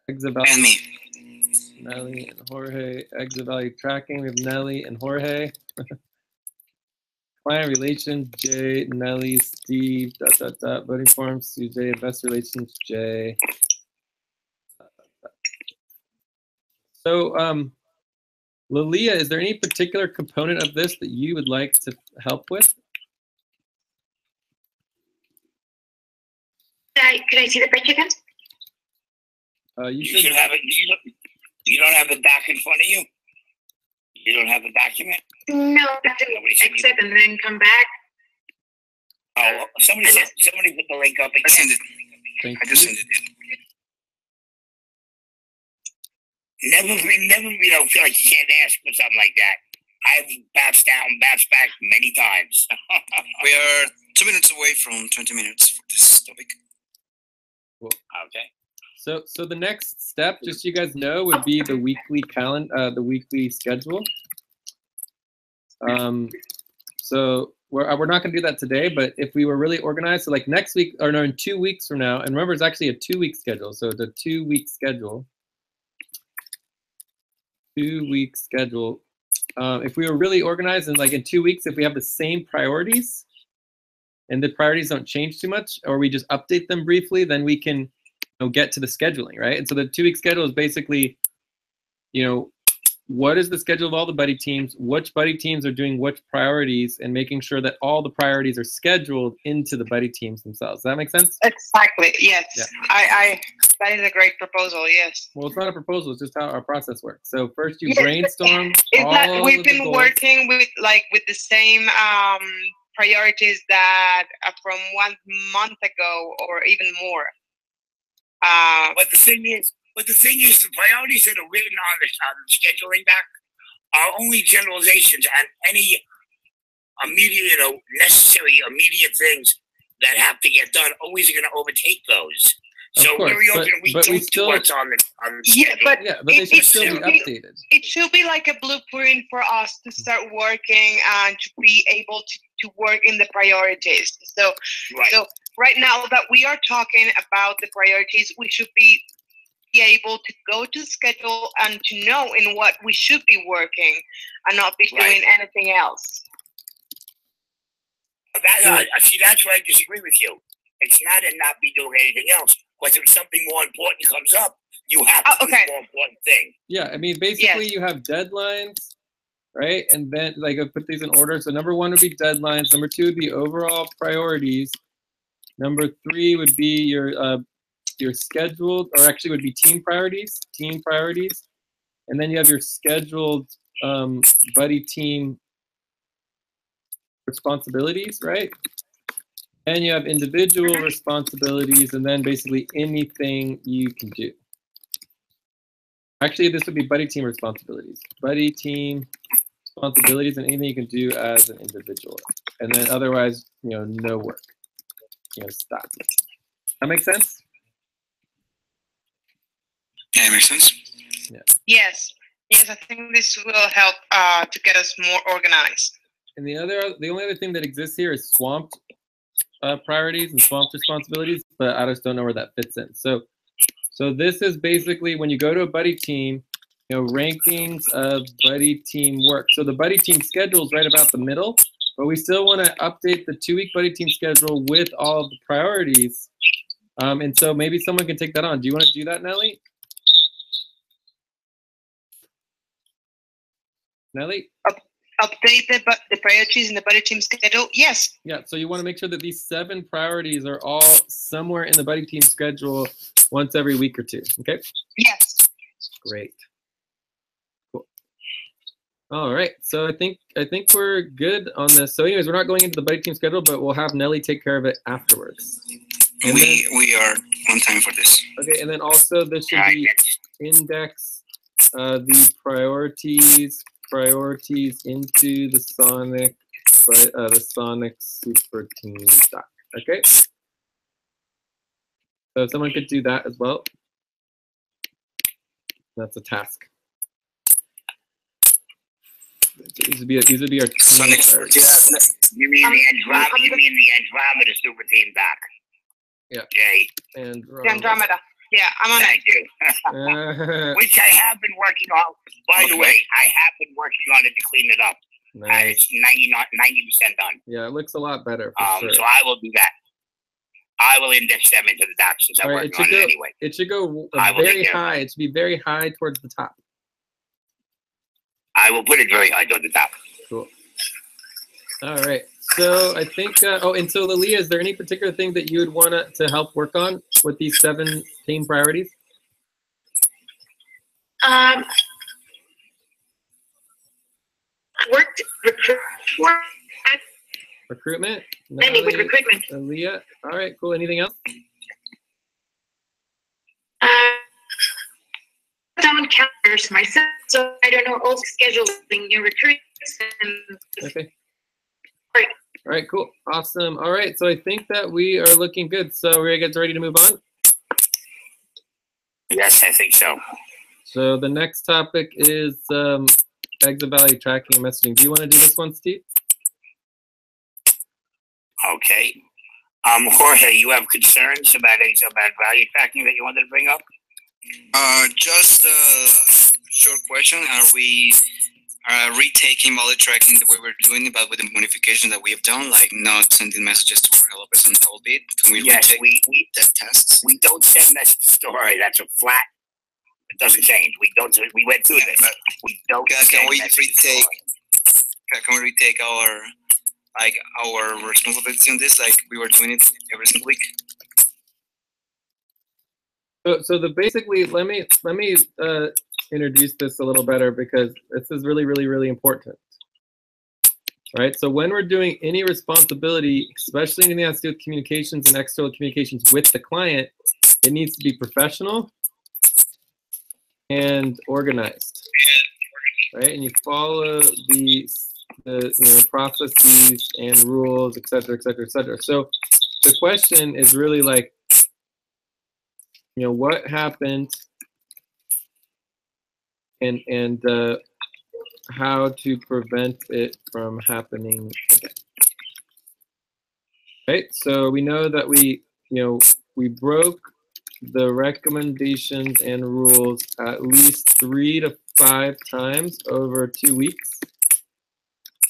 Exit value. And me. Nelly and Jorge. Exit value tracking, we have Nelly and Jorge. Client relations, Jay, Nelly, Steve, ... Voting forms, CJ, investor relations, Jay. So, Lilia, is there any particular component of this that you would like to help with? Could I see the picture again? You should have it. You don't have the doc in front of you? You don't have the document? No, that's exit and then come back. Oh, somebody put the link up again. I sent it. Thank I just you. sent it. Never, feel like you can't ask for something like that. I've bounced down, bounced back many times. We are 2 minutes away from 20 minutes for this topic. Cool. Okay. So the next step, just so you guys know, would be the weekly the weekly schedule. So we're not going to do that today, but if we were really organized, so like next week, or no, in 2 weeks from now, and remember, it's actually a 2-week schedule. So the 2-week schedule. 2-week schedule. If we were really organized, and like in 2 weeks, if we have the same priorities, and the priorities don't change too much, or we just update them briefly, then we can get to the scheduling, right? And so the 2-week schedule is basically, what is the schedule of all the buddy teams, which buddy teams are doing which priorities, and making sure that all the priorities are scheduled into the buddy teams themselves. Does that make sense? Exactly. Yes. Yeah. That is a great proposal. Yes. Well, it's not a proposal. It's just how our process works. So first you brainstorm. Is that we've been working with the same priorities that from 1 month ago or even more. But the thing is, the priorities that are written on the scheduling doc are only generalizations, and any immediate, necessary immediate things that have to get done always are going to overtake those. So very often we don't do what's on the schedule. But they should still be updated. It should be like a blueprint for us to start working and to be able to work in the priorities. So right now that we are talking about the priorities, we should be able to go to the schedule and to know in what we should be working and not be doing anything else. That's where I disagree with you. It's not in not be doing anything else. Because if something more important comes up, you have to do the more important thing. Yeah, I mean, basically you have deadlines, right? And then, like, I put these in order. So number 1 would be deadlines. Number 2 would be overall priorities. Number 3 would be your scheduled, or actually would be team priorities. And then you have your scheduled buddy team responsibilities, right? And you have individual responsibilities, and then basically anything you can do. Actually, this would be buddy team responsibilities. Buddy team responsibilities and anything you can do as an individual. And then otherwise, no work. Stop. That makes sense? Yeah, it makes sense. Yeah. Yes. Yes, I think this will help to get us more organized. And the only other thing that exists here is swamped priorities and swamped responsibilities, but I just don't know where that fits in. So this is basically when you go to a buddy team, rankings of buddy team work. So the buddy team schedule is right about the middle, but we still want to update the 2-week buddy team schedule with all of the priorities. And so maybe someone can take that on. Do you want to do that, Nelly? Nelly? Update the priorities in the buddy team schedule? Yes. Yeah, so you want to make sure that these 7 priorities are all somewhere in the buddy team schedule once every week or 2, okay? Yes. Great. Cool. All right, so I think we're good on this. So anyways, we're not going into the buddy team schedule, but we'll have Nelly take care of it afterwards. And we are on time for this. Okay, and then also this should be index the priorities into the Sonic Super Team doc. Okay. So if someone could do that as well. That's a task. These would be our Sonic You mean the Andromeda Super Team doc? Yeah. Jay. Andromeda. Yeah, I'm on Thank you. Which I have been working on. By the way, I have been working on it to clean it up. Nice. It's 90% done. Yeah, it looks a lot better. For sure. So I will do that. I will index them into the docs since I'm working on it anyway. It should go very high. It should be very high towards the top. I will put it very high towards the top. Cool. All right. So I think, and so Lilia, is there any particular thing that you would want to help work on with these 7 team priorities? Recruitment? Mainly with recruitment. Lilia? All right, cool. Anything else? Down calendars myself, so I don't know, also scheduling new recruits. Okay. Right. All right, cool. Awesome. All right, so I think that we are looking good. So we're going to get ready to move on? Yes, I think so. So the next topic is exit value tracking and messaging. Do you want to do this one, Steve? Okay. Jorge, you have concerns about value tracking that you wanted to bring up? Just a short question. Are we retaking value tracking the way we're doing it, but with the modification that we have done, like not sending messages to our developers on Albeit? Can we retake that tests? We don't send message story. That's a flat. It doesn't change. We went through this. We don't. Can we retake? Can we retake our responsibility on this, like we were doing it every single week? So basically, let me introduce this a little better because this is really, really, really important. All right. So when we're doing any responsibility, especially anything that has to do with communications and external communications with the client, it needs to be professional and organized. Right. And you follow the processes and rules, et cetera, et cetera, et cetera. So the question is really like, what happened and how to prevent it from happening again. Right, so we know that we broke the recommendations and rules at least 3 to 5 times over 2 weeks.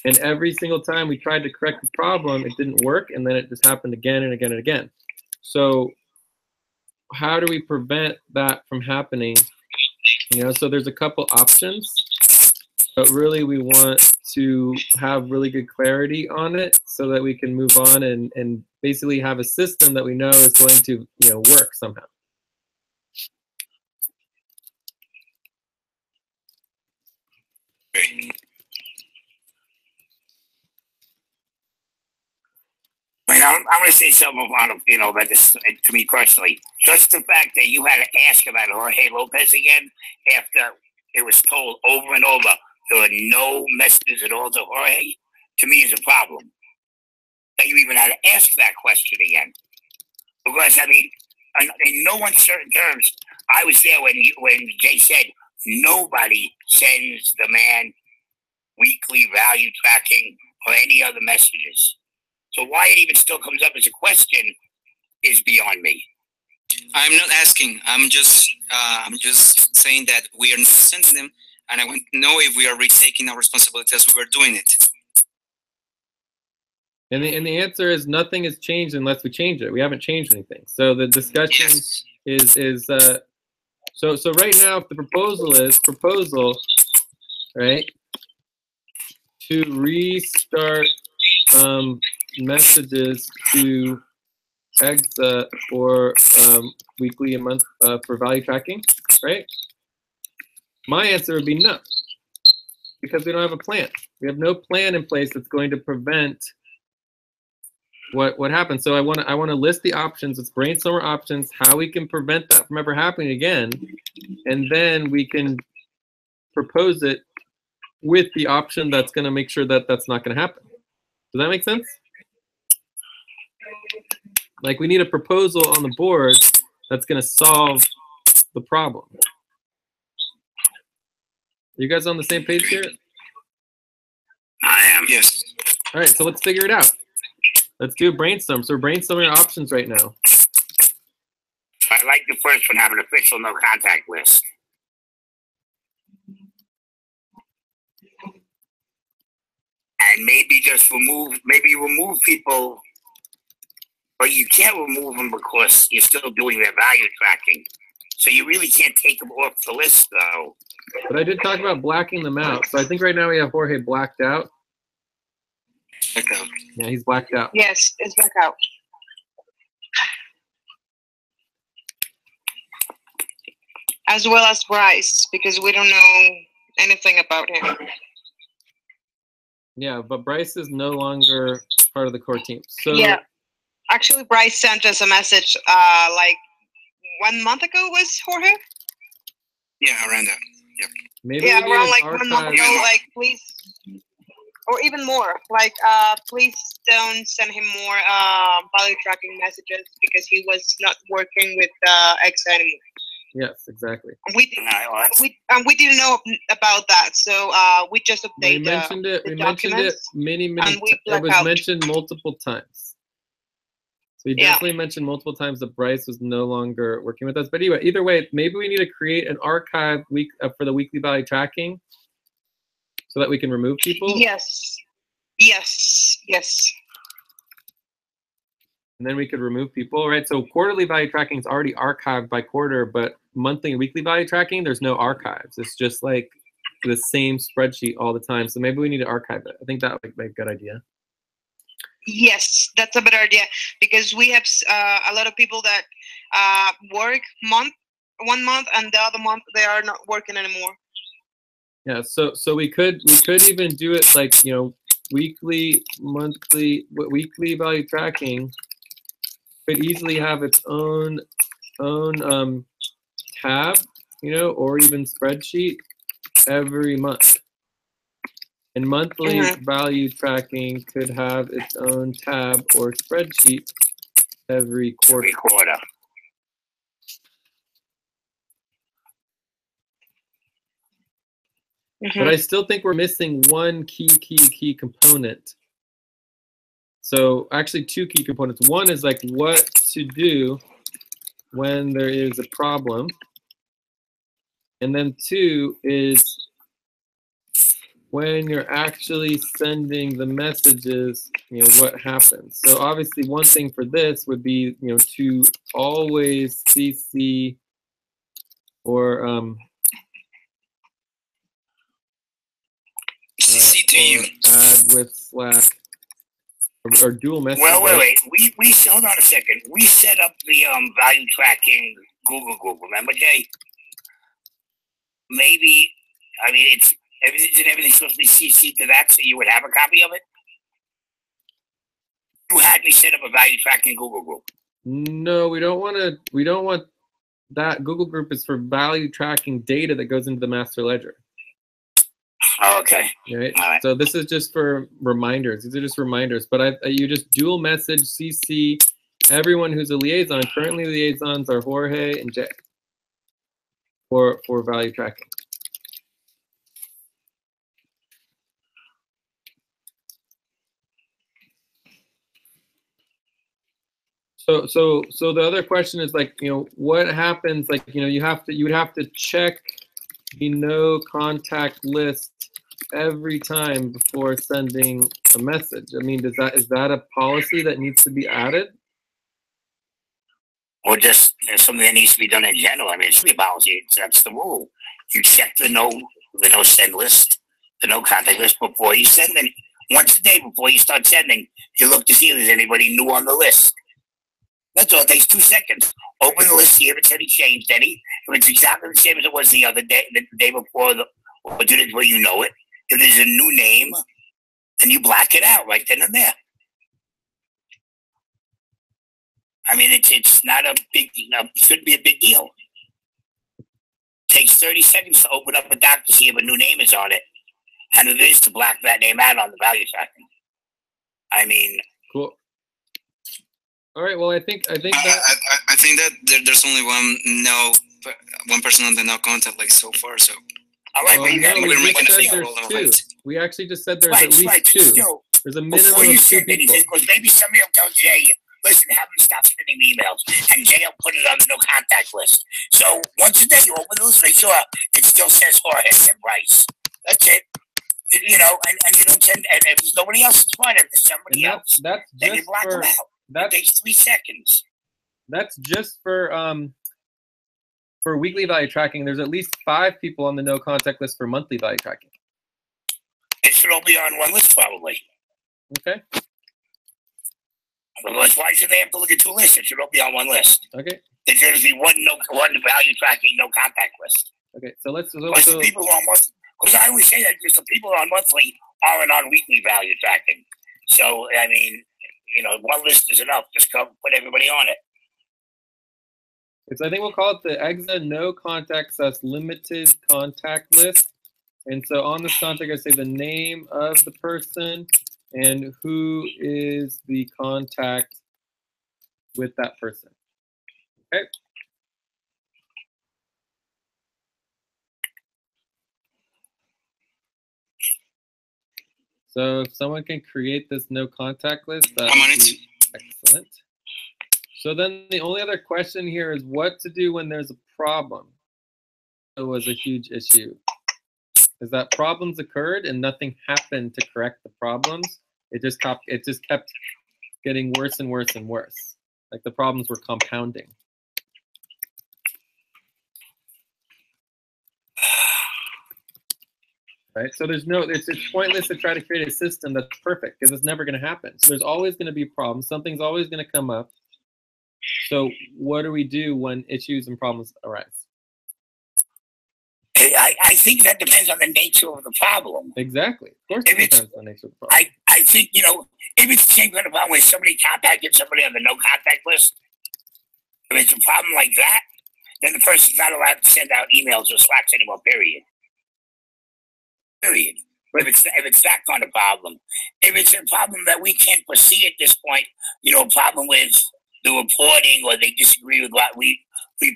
And every single time we tried to correct the problem, it didn't work, and then it just happened again and again and again. So how do we prevent that from happening? So there's a couple options, but really we want to have really good clarity on it so that we can move on and basically have a system that we know is going to work somehow. I'm going to say something about, that this, to me personally. Just the fact that you had to ask about Jorge Lopez again after it was told over and over there were no messages at all to Jorge, to me is a problem. That you even had to ask that question again. Because, I mean, in no uncertain terms, I was there when Jay said nobody sends the man weekly value tracking or any other messages. So why it even still comes up as a question is beyond me. I'm not asking. I'm just saying that we are sending them, and I want to know if we are retaking our responsibility as we were doing it. And the answer is nothing has changed unless we change it. We haven't changed anything. So the discussion is so right now, if the proposal is right, to restart messages to Exa or weekly and month for value tracking, right? My answer would be no, because we don't have a plan. We have no plan in place that's going to prevent what happens. So I want to list the options. Let's brainstorm our options, how we can prevent that from ever happening again, and then we can propose it with the option that's going to make sure that that's not going to happen. Does that make sense? Like, we need a proposal on the board that's going to solve the problem. You guys on the same page here? I am. Yes. All right, so let's figure it out. Let's do a brainstorm. So we're brainstorming our options right now. I like the first one, have an official no contact list. And maybe just remove people, but you can't remove them because you're still doing their value tracking. So you really can't take them off the list, though. But I did talk about blacking them out. So I think right now we have Jorge blacked out. Yeah, he's blacked out. Yes, it's blacked out. As well as Bryce, because we don't know anything about him. Yeah, but Bryce is no longer part of the core team. So yeah, actually, Bryce sent us a message like 1 month ago. Was Jorge? Yeah, around that. Yep. Maybe yeah, we around need like an 1 month archive. ago. Like, please, or even more. Like, please don't send him more value tracking messages because he was not working with X anymore. Yes, exactly. We didn't know about that, so we just updated We mentioned it. the We mentioned it documents, many. and we It blacked was out. mentioned multiple times. So we Yeah. definitely mentioned multiple times that Bryce was no longer working with us. But anyway, either way, maybe we need to create an archive week for the weekly value tracking, so that we can remove people. Yes. Yes. Yes. And then we could remove people, right? So quarterly value tracking is already archived by quarter, but monthly and weekly value tracking, there's no archives. It's just like the same spreadsheet all the time. So maybe we need to archive it. I think that would be a good idea. Yes, that's a better idea because we have a lot of people that work 1 month, and the other month they are not working anymore. Yeah, so we could even do it like, you know, weekly, monthly, weekly value tracking could easily have its own tab, you know, or even spreadsheet every month. And monthly value tracking could have its own tab or spreadsheet every quarter. But I still think we're missing one key component. So actually 2 key components. One is like what to do when there is a problem. And then 2 is when you're actually sending the messages, you know, what happens. So obviously one thing for this would be, you know, to always CC or CC to you. Add with Slack or dual message. Well, wait. We hold on a second. We set up the value tracking Google. Remember, Jay? Maybe, I mean, it's everything's supposed to be CC'd to that, so you would have a copy of it. You had me set up a value tracking Google group. No, we don't want to. We don't want that. Google group is for value tracking data that goes into the master ledger. Oh, okay. Right. All right. So this is just for reminders. These are just reminders. But you just dual message CC everyone who's a liaison. Currently, liaisons are Jorge and Jay for value tracking. So the other question is, like, what happens, like, you would have to check the no contact list every time before sending a message. I mean, is that a policy that needs to be added? Or just something that needs to be done in general. I mean, it should be a policy. That's the rule. You check the no send list, the no contact list before you send it. Once a day before you start sending, you look to see if there's anybody new on the list. That's all. It takes 2 seconds. Open the list, see if it's any changed any. If it's exactly the same as it was the other day, the day before, or 2 days before, you know it. If there's a new name, then you black it out right then and there. I mean, it's not a big, it shouldn't be a big deal. It takes 30 seconds to open up a doc to see if a new name is on it, and it is to black that name out on the value tracking. I mean, cool. All right. Well, I think that I think that there's only one person on the no contact list so far. So we're making a thing of it. We actually just said there's at least two. Still, there's a minimum before you of 2 send people. anything, because maybe somebody will tell Jay, listen, have him stop sending emails, and Jay will put it on the no contact list. So once a day, you open the list, make sure it still says Jorge and Bryce. That's it. And you don't send, and if there's nobody else, it's fine. If there's somebody else, that's then you block them out. That takes 3 seconds. That's just for weekly value tracking. There's at least 5 people on the no contact list for monthly value tracking. It should all be on one list, probably. Okay. Otherwise, why should they have to look at 2 lists? It should all be on one list. Okay. There should be one value tracking, no contact list. Okay. So let's because the people who are monthly, because I always say that because the people who are on monthly aren't on weekly value tracking. So I mean, one list is enough. Just put everybody on it. So I think we'll call it the EXA no contact sus limited contact list. And so on this contact, I say the name of the person and who is the contact with that person. Okay. So if someone can create this no contact list, that would be excellent. So then the only other question here is what to do when there's a problem. It was a huge issue. Is that problems occurred and nothing happened to correct the problems. It just kept getting worse and worse and worse. Like the problems were compounding. Right? So it's pointless to try to create a system that's perfect because it's never going to happen. So there's always going to be problems. Something's always going to come up. So what do we do when issues and problems arise? I think that depends on the nature of the problem. Exactly. Of course, it depends on the nature of the problem. I think, if it's the same kind of problem where somebody contacted somebody on the no contact list, if it's a problem like that, then the person's not allowed to send out emails or Slacks anymore, period. Period. If it's that kind of problem. If it's a problem that we can't foresee at this point, a problem with the reporting or they disagree with what we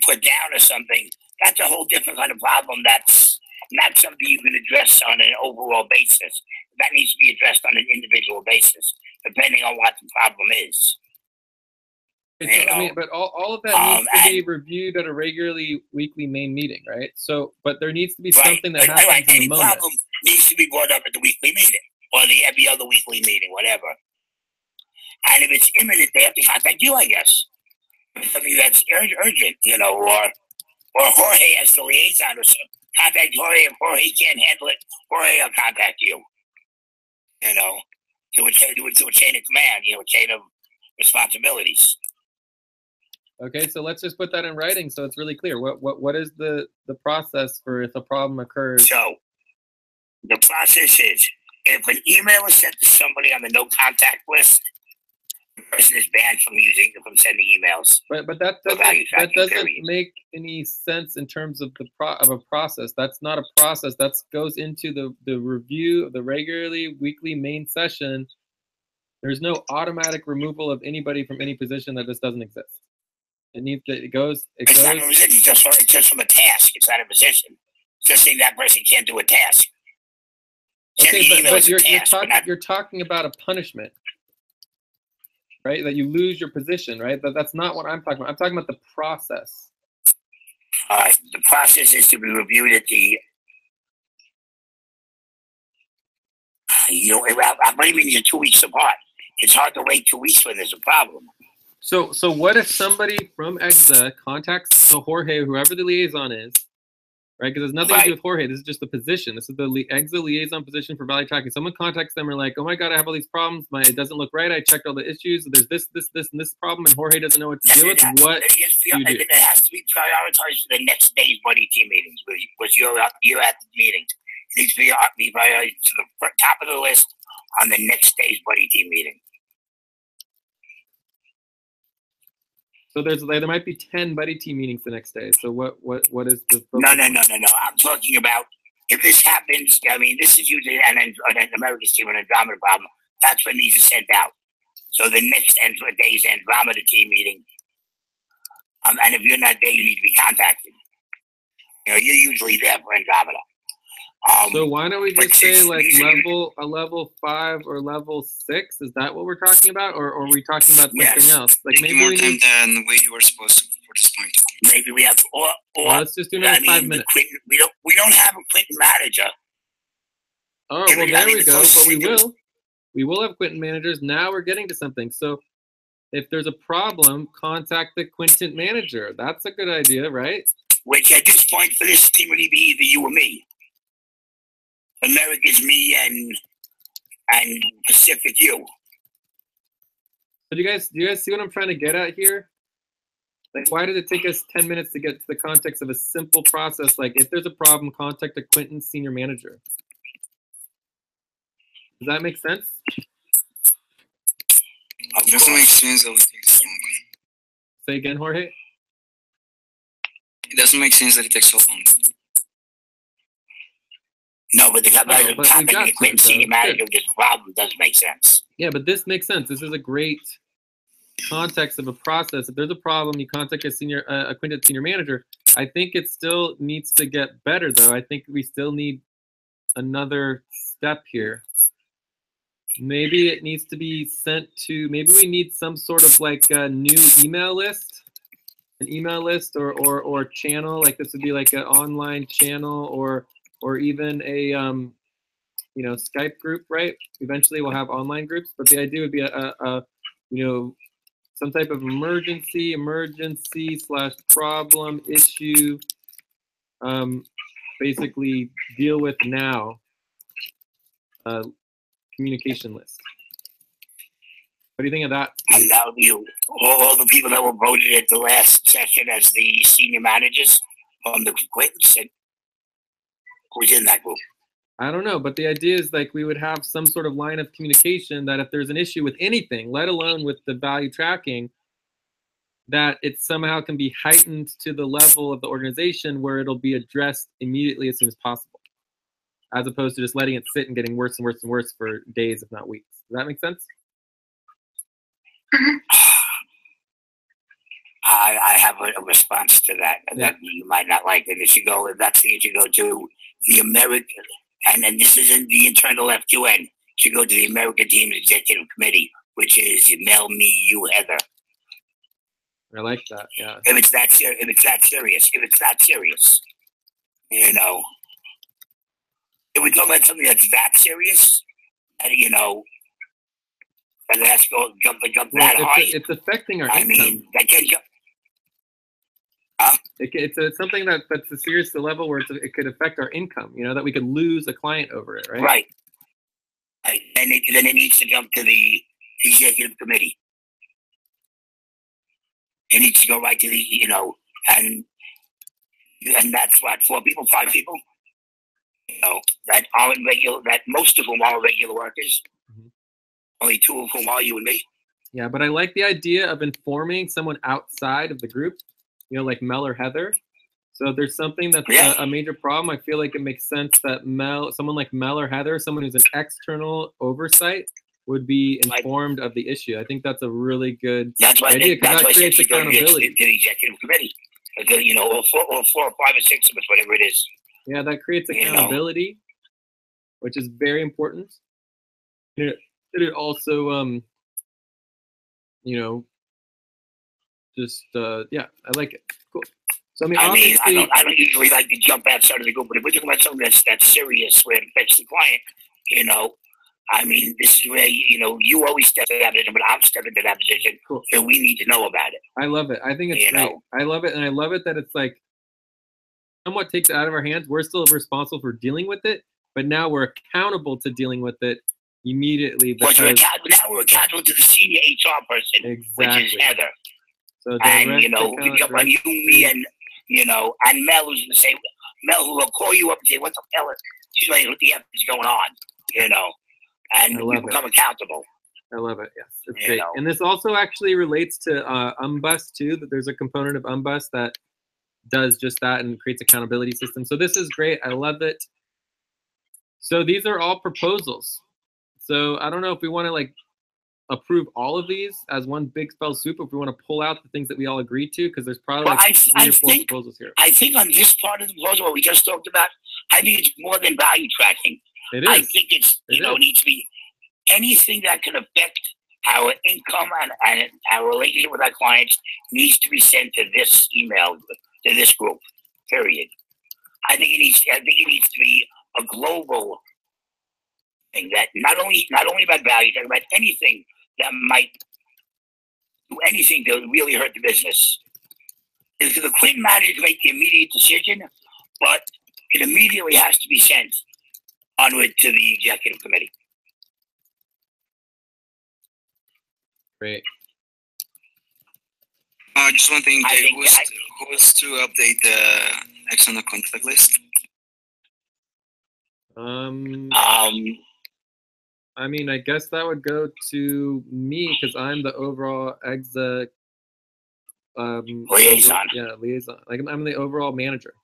put down or something, that's a whole different kind of problem. That's not something you can address on an overall basis. That needs to be addressed on an individual basis, depending on what the problem is. But all of that needs to be reviewed at a regularly weekly main meeting, right? So, but there needs to be something that happens in the Any moment. problem needs to be brought up at the weekly meeting or every other weekly meeting, whatever. And if it's imminent, they have to contact you, I guess. Something that's urgent, or Jorge as the liaison or something. Contact Jorge. If Jorge can't handle it, Jorge will contact you. Do a chain of command, a chain of responsibilities. Okay, so let's just put that in writing so it's really clear. What is the process for if a problem occurs? So the process is if an email is sent to somebody on the no contact list, the person is banned from sending emails. But that doesn't make any sense in terms of a process. That's not a process. That goes into the review of the regularly weekly main session. There's no automatic removal of anybody from any position that just doesn't exist. It goes. It's not a position. It's just from a task. It's not a position. It's just saying that person can't do a task. Okay, but you're talking about a punishment, right? That you lose your position, right? That's not what I'm talking about. I'm talking about the process. The process is to be reviewed at the. I'm believing you're 2 weeks apart. It's hard to wait 2 weeks when there's a problem. So what if somebody from EXA contacts Jorge, whoever the liaison is, right? Because there's nothing to do with Jorge. This is just the position. This is the EXA liaison position for value tracking. Someone contacts them and like, oh my God, I have all these problems. It doesn't look right. I checked all the issues. There's this, and this problem, and Jorge doesn't know what to deal with. What do you do? It has to be prioritized for the next day's buddy team meetings, which you're at the meeting. It needs to be prioritized to the top of the list on the next day's buddy team meeting. So there might be 10 buddy team meetings the next day. So what is the No. I'm talking about if this happens. I mean, this is usually an America's team, an Andromeda problem. That's when these are sent out. So the next day's Andromeda team meeting. And if you're not there, you need to be contacted. You're usually there for Andromeda. So why don't we just say like a level 5 or level 6? Is that what we're talking about, or are we talking about something else? Like maybe more time than the way you were supposed to for this point. Maybe we have, or let's just do another 5 minutes. We don't have a Quentin manager. Oh well, there we go. But we will. We will have Quentin managers. Now we're getting to something. So if there's a problem, contact the Quentin manager. That's a good idea, right? Which at this point for this team would be either you or me. America's me and Pacific you. So do you guys see what I'm trying to get at here? Like, why did it take us 10 minutes to get to the context of a simple process? Like, if there's a problem, contact a Quentin senior manager. Does that make sense? It doesn't make sense that we take so long. Say again, Jorge? It doesn't make sense that it takes so long. No, but the Quentin senior manager, this problem does make sense. Yeah, but this makes sense. This is a great context of a process. If there's a problem, you contact a Quentin senior manager. I think it still needs to get better, though. I think we still need another step here. Maybe it needs to be sent to. Maybe we need some sort of like a new email list, an email list or channel. Like this would be like an online channel or even a Skype group, right? Eventually we'll have online groups, but the idea would be a some type of emergency / problem issue, basically deal with now communication list. What do you think of that? And that would be all the people that were voted at the last session as the senior managers from the Quintons. Who's in that group? I don't know, but the idea is like we would have some sort of line of communication that if there's an issue with anything, let alone with the value tracking, that it somehow can be heightened to the level of the organization where it'll be addressed immediately as soon as possible, as opposed to just letting it sit and getting worse and worse and worse for days, if not weeks. Does that make sense? I have a response to that that you might not like. And it should go, if that's the, it should go to the American, and then this isn't the internal FQN, it should go to the American Team Executive Committee, which is Mel, me, you, Heather. I like that, yeah. If it's that serious, you know, if we talk about something that's that serious, and and it has to go jump that high. It's affecting our income. I mean, that can go. It's something that's serious to the level where it could affect our income, that we could lose a client over it, right? Right. And then it needs to jump to the executive committee. It needs to go right to the, and that's what, 4 people, 5 people, that aren't regular, that most of them are regular workers. Mm-hmm. Only 2 of whom are you and me. Yeah, but I like the idea of informing someone outside of the group, you know, like Mel or Heather. So if there's something that's a major problem, I feel like it makes sense that someone like Mel or Heather, someone who's an external oversight, would be informed of the issue. I think that's a really good idea because that creates accountability. To the executive committee, you know, or four or five or six of us, whatever it is. Yeah, that creates accountability, which is very important. It also, you know, just yeah, I like it. Cool. So I mean, I don't usually like to jump outside of the group, but if we're talking about something that's serious, where it affects the client, you know, I mean, this is where you always step in that position, but I'm stepping into that position, cool. So we need to know about it. I love it. I think it's great. I love it, and I love it that it's like somewhat takes it out of our hands. We're still responsible for dealing with it, but now we're accountable to dealing with it immediately. Because now we're accountable to the senior HR person, which is Heather. So and who can jump on you, me, and and Mel, who's gonna say, Mel, who will call you up and say, "What the hell is?" She's like, "What the hell is going on?" And we become accountable. I love it. Yes, it's great. And this also actually relates to Umbus too. That there's a component of Umbus that does just that and creates accountability system. So this is great. I love it. So these are all proposals. So I don't know if we want to like approve all of these as one big spell soup, if we want to pull out the things that we all agree to, because there's probably three or four proposals here. I think on this part of the proposal, what we just talked about, I think it's more than value tracking. It is. I think it's needs to be anything that can affect our income and our relationship with our clients needs to be sent to this email, to this group. Period. I think it needs to be a global thing that not only about value, but about anything that might do anything to really hurt the business. The Clinton manager can make the immediate decision, but it immediately has to be sent onward to the executive committee. Great. Just one thing, Dave, who was to update the external contact list? I mean, I guess that would go to me because I'm the overall exa liaison. Liaison. Like I'm the overall manager.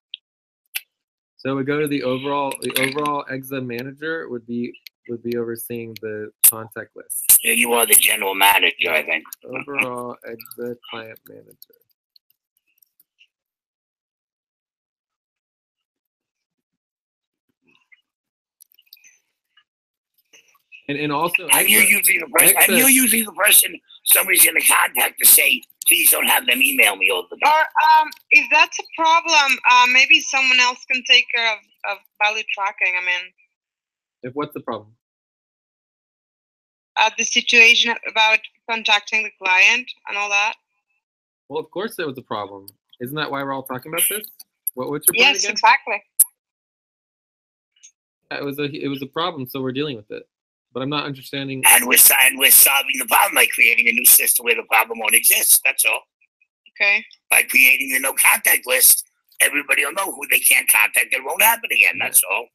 So it would go to the overall exa manager would be overseeing the contact list. Yeah, you are the general manager, I think. Overall exa client manager. And also, you're usually the person somebody's going to contact to say, please don't have them email me all the time. Or if that's a problem, maybe someone else can take care of value tracking. I mean, if what's the problem? The situation about contacting the client and all that. Well, of course there was a problem. Isn't that why we're all talking about this? What's your point Yes, again? Exactly. Yeah, it was a problem, so we're dealing with it. But I'm not understanding. And we're solving the problem by creating a new system where the problem won't exist. That's all. Okay. By creating the no contact list, everybody will know who they can't contact. It won't happen again. That's all.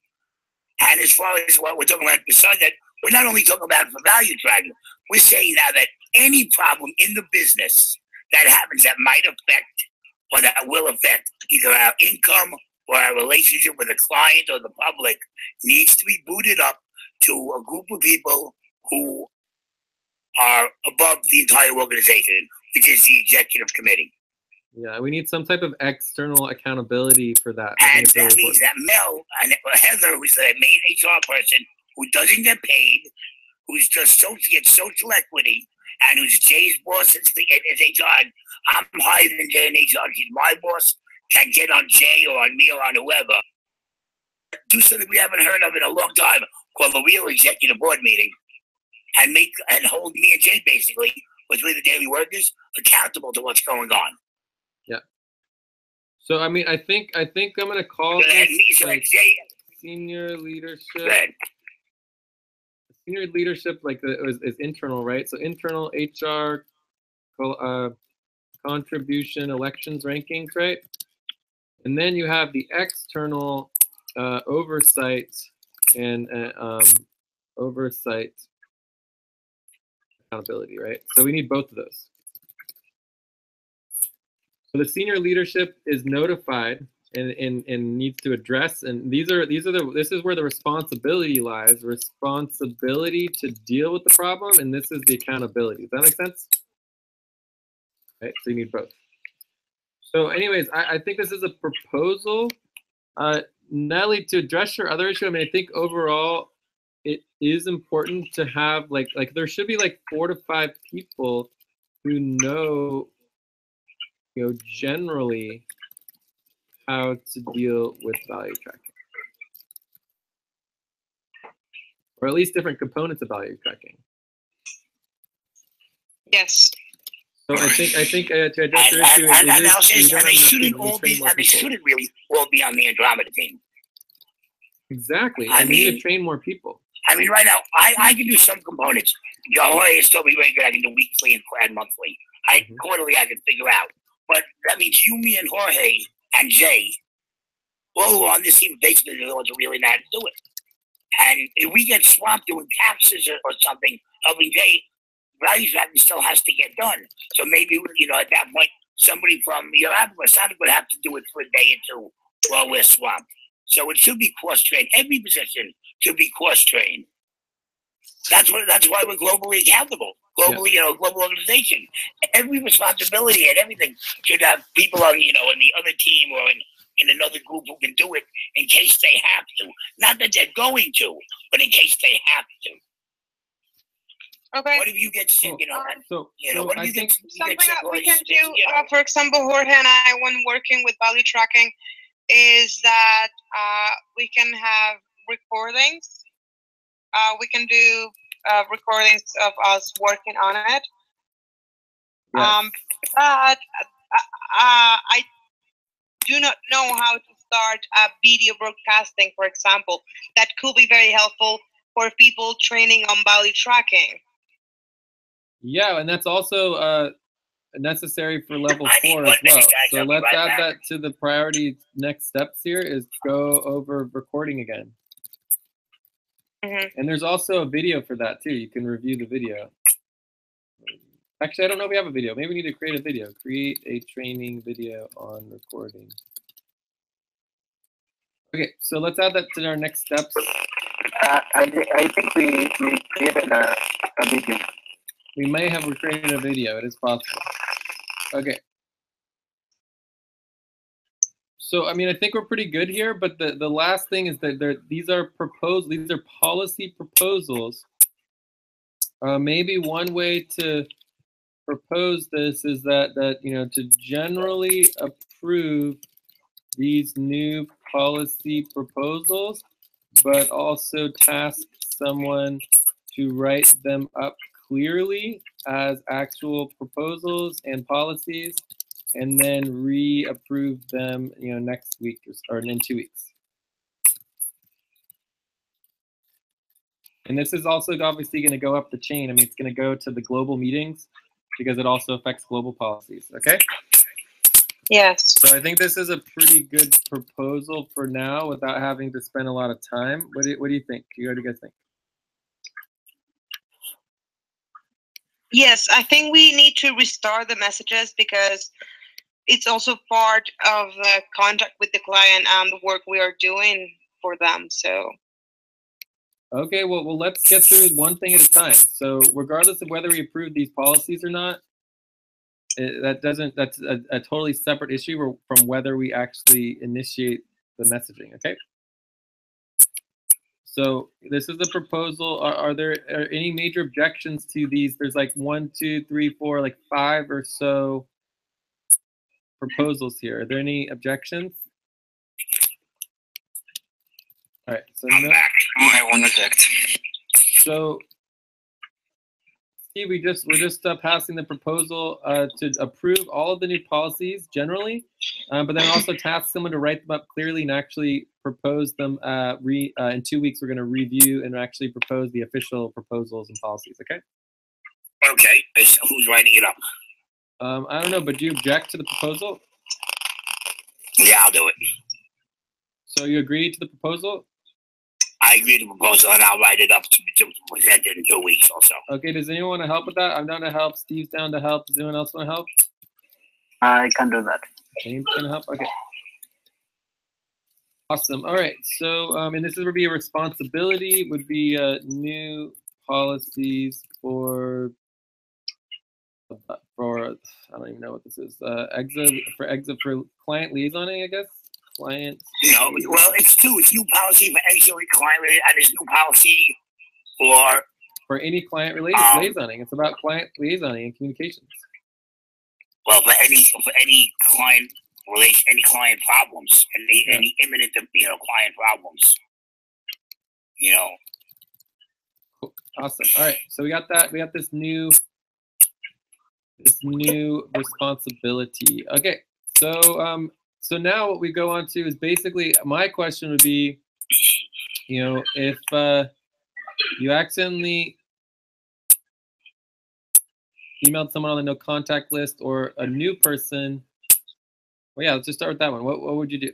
And as far as what we're talking about, besides that, we're not only talking about for value tracking. We're saying now that any problem in the business that happens that might affect or that will affect either our income or our relationship with the client or the public needs to be booted up to a group of people who are above the entire organization, which is the executive committee. Yeah, we need some type of external accountability for that. And that means that Mel and Heather, who's the main HR person, who doesn't get paid, who's just gets social equity, and who's Jay's boss is HR. I'm higher than Jay in HR. She's my boss. Can get on Jay or on me or on whoever. Do something we haven't heard of in a long time, called a real executive board meeting, and hold me and Jay basically, which we're the daily workers, accountable to what's going on. Yeah. So I mean, I think I'm gonna call this like senior leadership. Senior leadership, like is internal, right? So internal HR, contribution, elections, rankings, right? And then you have the external oversight and oversight accountability, right? So we need both of those. So the senior leadership is notified and needs to address, and this is where the responsibility lies, responsibility to deal with the problem, and this is the accountability. Does that make sense? Okay, so you need both. So anyways, I think this is a proposal. Nelly, to address your other issue, I mean, I think overall it is important to have like there should be like 4 to 5 people who know, you know, generally how to deal with value tracking, or at least different components of value tracking. Yes. So I think to address your issue, they shouldn't really all be on the Andromeda team. Exactly. I mean, mean, we need to train more people. I mean, right now, I can do some components. Jorge is still very good. I can do weekly and monthly. Quarterly, I can figure out. But that means you, me, and Jorge, and Jay, all on this team, basically the ones who really know how to do it. And if we get swamped doing taxes or something, helping Jay, value tracking still has to get done. So maybe, you know, at that point, somebody from your Sonic would have to do it for a day or two while we're swamped. So it should be cross-trained. Every position should be cross-trained. That's why we're globally accountable. Globally, you know, global organization. Every responsibility and everything should have people on, you know, in the other team or in another group who can do it in case they have to. Not that they're going to, but in case they have to. Okay. What if you get sick, you know? Something that we can do, for example, Jorge and I, when working with value tracking, is that we can have recordings. We can do recordings of us working on it. Yes. But I do not know how to start a video broadcasting, for example. That could be very helpful for people training on value tracking. Yeah, and that's also necessary for level 4 as well. So let's add that to the priority next steps here is go over recording again. And there's also a video for that too. You can review the video. Actually, I don't know if we have a video. Maybe we need to create a video. Create a training video on recording. Okay, so let's add that to our next steps. I think we created a video. We may have created a video. It is possible. Okay. So, I mean, I think we're pretty good here, but the last thing is that these are policy proposals. Maybe one way to propose this is that you know, to generally approve these new policy proposals, but also task someone to write them up clearly as actual proposals and policies, and then reapprove them, you know, next week or in 2 weeks. And this is also obviously going to go up the chain. I mean, it's going to go to the global meetings because it also affects global policies. Okay. Yes. So I think this is a pretty good proposal for now without having to spend a lot of time. What do you think? What do you guys think? Yes, I think we need to restart the messages because it's also part of the contact with the client and the work we are doing for them. So. Okay, well, let's get through one thing at a time. So regardless of whether we approve these policies or not, that's a totally separate issue from whether we actually initiate the messaging, okay? So this is the proposal. Are there any major objections to these? There's like 1, 2, 3, 4, like 5 or so proposals here. Are there any objections? All right, so I'm back. I won't object. So Steve, we're just passing the proposal to approve all of the new policies generally, but then also task someone to write them up clearly and actually propose them. In 2 weeks, we're going to review and actually propose the official proposals and policies. Okay. Okay. Who's writing it up? I don't know, but do you object to the proposal? Yeah, I'll do it. So you agree to the proposal? I agree to the proposal, and I'll write it up to present it in 2 weeks also. Okay, does anyone want to help with that? I'm down to help. Steve's down to help. Does anyone else want to help? I can do that. James can help? Okay. Awesome. All right. So, and this would be a responsibility, would be new policies for I don't even know what this is. Exit for client liaisoning, I guess. Client. No, well, it's two. It's new policy for exit client, and it's new policy for any client liaisoning. It's about client liaisoning and communications. Well, for any client relation, any client problems, any imminent client problems. Cool. Awesome. All right. So we got that. We got this new responsibility. Okay. So so now what we go on to is basically my question would be, if you accidentally emailed someone on the no contact list or a new person. Well, yeah, let's just start with that one. What would you do?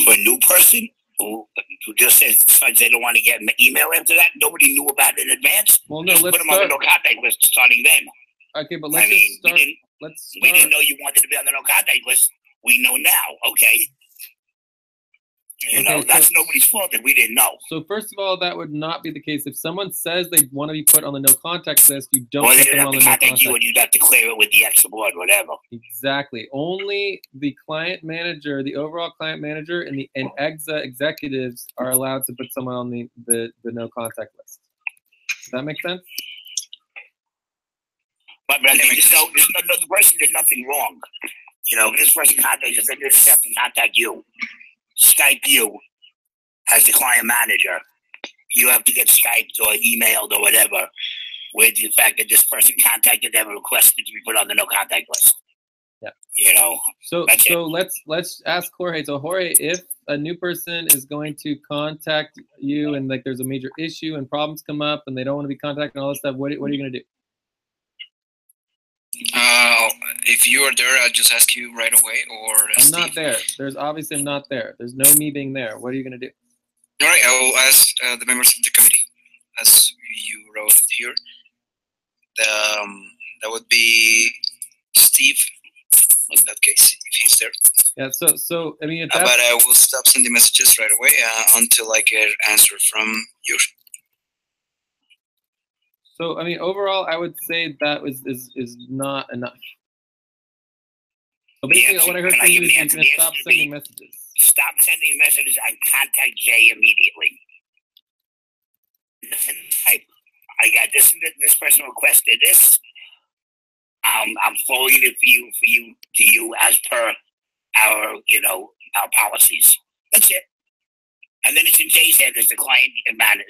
For a new person who just decides they don't want to get an email after that, nobody knew about it in advance. Well, no, just let's put them on the no contact list starting then. Okay, but let's start. We didn't know you wanted to be on the no contact list. We know now. Okay. That's nobody's fault that we didn't know. So first of all, that would not be the case. If someone says they want to be put on the no contact list, you don't put them on the no contact list. You have to clear it with the extra board, whatever. Exactly. Only the client manager, the overall client manager, and the EXA executives are allowed to put someone on the no contact list. Does that make sense? But the person did nothing wrong. This person contacts us, they just have to contact you. Skype you as the client manager. You have to get Skyped or emailed or whatever with the fact that this person contacted them and requested to be put on the no contact list. Yeah. So let's ask Jorge. So Jorge, if a new person is going to contact you and there's a major issue and problems come up and they don't want to be contacted and all this stuff, what are you going to do? If you are there, I'll just ask you right away, or I'm not there. I'm not there. There's no me being there. What are you going to do? All right, I will ask the members of the committee, as you wrote here. That would be Steve, in that case, if he's there. Yeah, so I mean, but I will stop sending messages right away until I get an answer from you. So I mean, overall, I would say that is not enough. So basically, what I heard from you is you're going to stop sending messages. Stop sending messages and contact Jay immediately. I got this. This person requested this. I'm forwarding it to you as per our our policies. That's it. And then it's in Jay's hand as the client manager,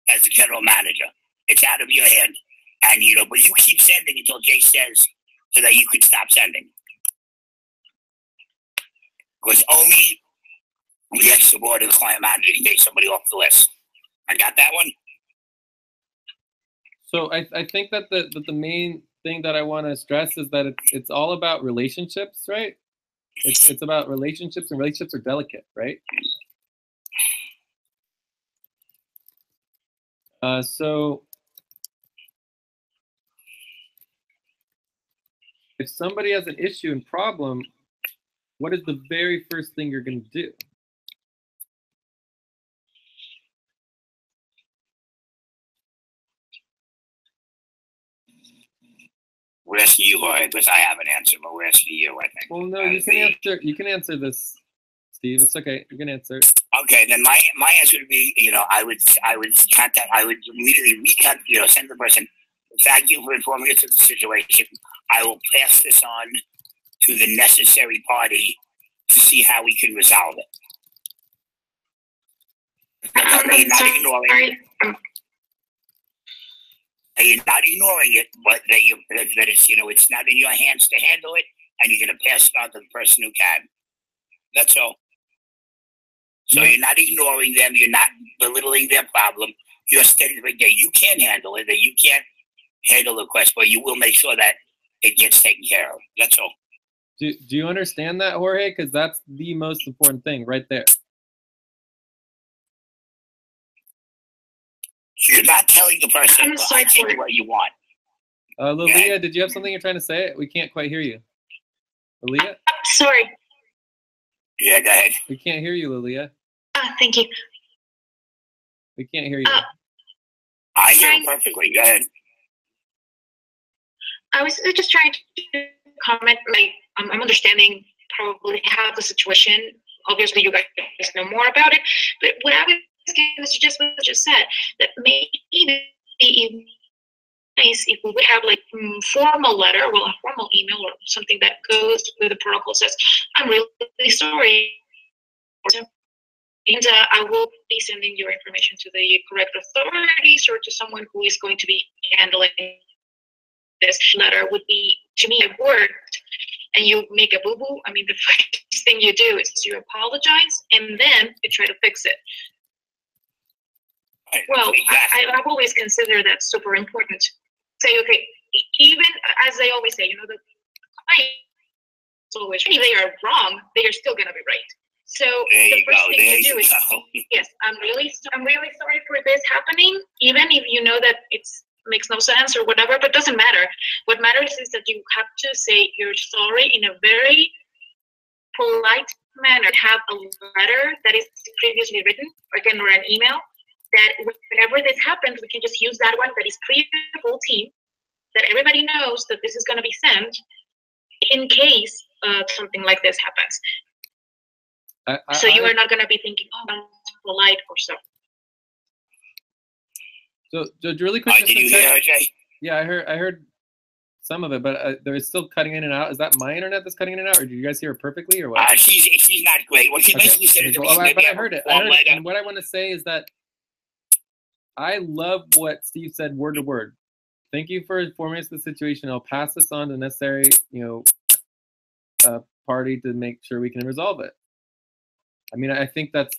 as the general manager. It's out of your hand, and but you keep sending until Jay says so that you can stop sending. Because only the extra board of the client manager can take somebody off the list. I got that one. So I think that the main thing that I want to stress is that it's all about relationships, right? It's about relationships, and relationships are delicate, right? So if somebody has an issue and problem, what is the very first thing you're going to do? We're asking you, Jorge, because I have an answer, but we're asking you, I think. Well, no, you can answer. You can answer this, Steve. It's okay. You can answer. Okay, then my answer would be, I would immediately send the person. Thank you for informing us of the situation. I will pass this on to the necessary party to see how we can resolve it. You're not ignoring it, but that it's it's not in your hands to handle it, and you're going to pass it on to the person who can. That's all. So you're not ignoring them. You're not belittling their problem. You're stating that you can handle it, that you can't handle the request, but you will make sure that it gets taken care of. That's all. Do you understand that, Jorge? Because that's the most important thing right there. So you're not telling the person, I'm well, sorry I take for it what you want. Lilia, did you have something you're trying to say? We can't quite hear you. Lilia? Sorry. Yeah, go ahead. We can't hear you, Lilia. Thank you. We can't hear you. I hear it perfectly. Go ahead. I was just trying to comment. Like, I'm understanding probably how the situation. Obviously, you guys know more about it. But what I was going to suggest, what I just said, that maybe it would be nice if we would have like formal letter, well, a formal email or something that goes with the protocol says, "I'm really sorry, and I will be sending your information to the correct authorities or to someone who is going to be handling this." Letter would be, to me, a word, and you make a boo-boo. I mean, the first thing you do is you apologize, and then you try to fix it. Right, Well, exactly. I've always considered that super important. Say, okay, even as they always say, the clients always, if they are wrong, they are still gonna be right. So There the you first go. thing There you do you is, go. yes, I'm really sorry for this happening, even if you know that it's makes no sense or whatever, but doesn't matter. What matters is that you have to say you're sorry in a very polite manner. Have a letter that is previously written, again, or an email, that whenever this happens, we can just use that one that is clear to the whole team, that everybody knows that this is going to be sent in case something like this happens. So you are not going to be thinking, oh, that's polite or so. So really quick. Did you hear, Jay? Yeah, I heard some of it, but there is still cutting in and out. Is that my internet that's cutting in and out, or did you guys hear it perfectly, or what? She's not great. What she basically said is, but I heard it. And what I want to say is that I love what Steve said word to word. Thank you for informing us of the situation. I'll pass this on to the necessary, party to make sure we can resolve it. I mean, I think that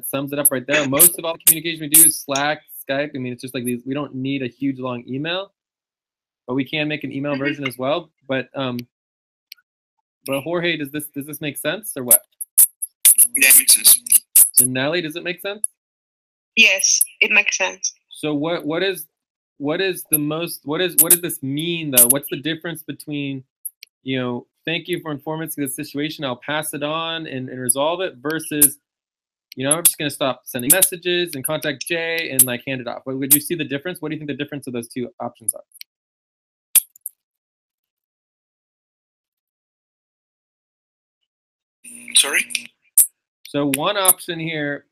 sums it up right there. Most of all the communication we do is Slack, Skype. I mean, it's just like these. We don't need a huge long email, but we can make an email version as well. But Jorge, does this make sense or what? Yeah, it makes sense. And Nelly, does it make sense? Yes, it makes sense. So what does this mean though? What's the difference between, thank you for informing us of the situation, I'll pass it on and resolve it, versus, I'm just gonna stop sending messages and contact Jay and like hand it off? Would you see the difference? What do you think the difference of those two options are? Sorry? So one option here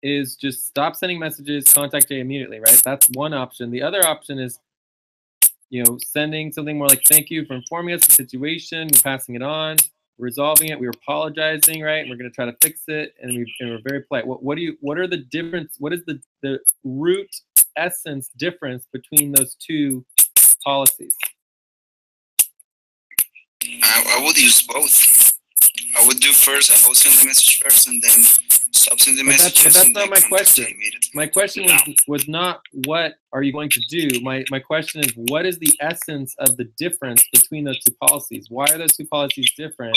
is just stop sending messages, contact Jay immediately, right? That's one option. The other option is, sending something more like, thank you for informing us of the situation, we're passing it on, we're resolving it, we're apologizing, right? And we're gonna try to fix it, and we're very polite. What are the difference? What is the root essence difference between those two policies? I would use both. I would do first, I would send the message first and then stop sending messages. But that's not my question. My question was not what are you going to do. My question is, what is the essence of the difference between those two policies? Why are those two policies different?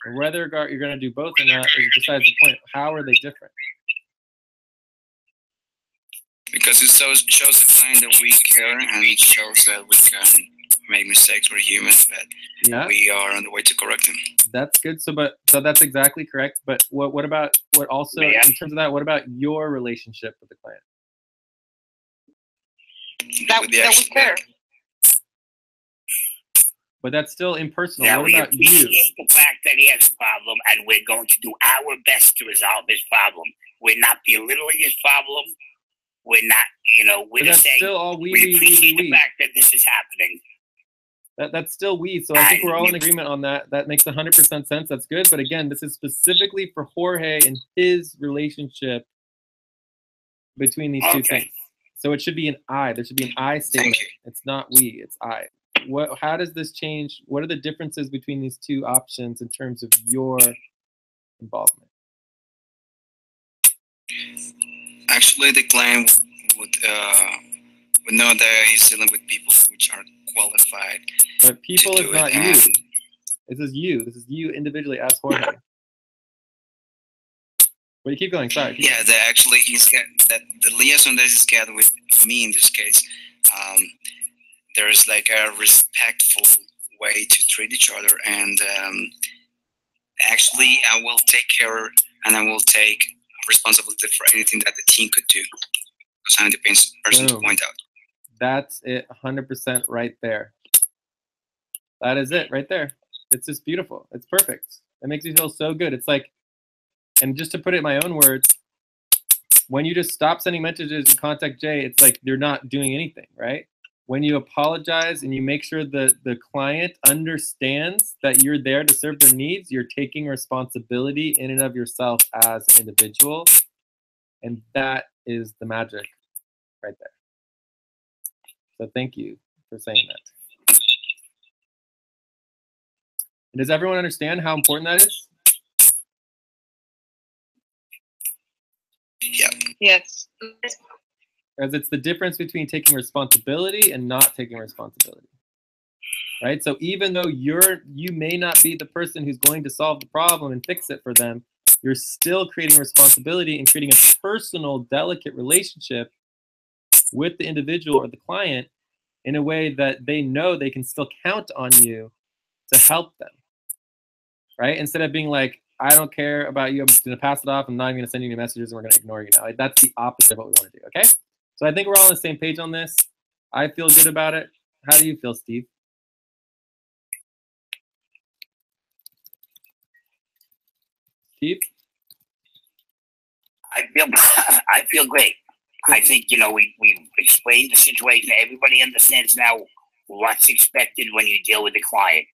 And whether you're going to do both or not is besides the point. How are they different? Because it shows the client that we care, and it shows that we can make mistakes. We're human, but we are on the way to correct them. That's good. So that's exactly correct. But what about in terms of that? What about your relationship with the client? That was fair. But that's still impersonal. Yeah, what we about appreciate you? the fact that he has a problem, and we're going to do our best to resolve his problem. We're not belittling his problem. We're not, we're just saying still all we appreciate the fact that this is happening. That's still we. So I think we're all in agreement on that. That makes 100% sense. That's good. But again, this is specifically for Jorge and his relationship between these two things. So it should be an I. There should be an I statement. It's not we. It's I. How does this change? What are the differences between these two options in terms of your involvement? Actually, the client would know that he's dealing with people which are qualified. But people is not you. This is you. This is you individually as Jorge. Wait, keep going. Sorry. Yeah, he's got that the liaison that he's got with me in this case. There is like a respectful way to treat each other, and actually, I will take care and I will take responsibility for anything that the team could do. Because I'm the person to point out. That's it, 100% right there. That is it right there. It's just beautiful. It's perfect. It makes me feel so good. It's like, and just to put it in my own words, when you just stop sending messages and contact Jay, it's like you're not doing anything, right? When you apologize and you make sure that the client understands that you're there to serve their needs, you're taking responsibility in and of yourself as an individual. And that is the magic right there. So thank you for saying that. And does everyone understand how important that is? Yeah. Yes. Because it's the difference between taking responsibility and not taking responsibility. Right? So even though you may not be the person who's going to solve the problem and fix it for them, you're still creating responsibility and creating a personal, delicate relationship with the individual or the client in a way that they know they can still count on you to help them. Right? Instead of being like, I don't care about you, I'm just going to pass it off, I'm not even going to send you any messages, and we're going to ignore you now. Like, that's the opposite of what we want to do, okay? So I think we're all on the same page on this. I feel good about it. How do you feel, Steve? Steve? I feel great. I think, we've explained the situation. Everybody understands now what's expected when you deal with the client.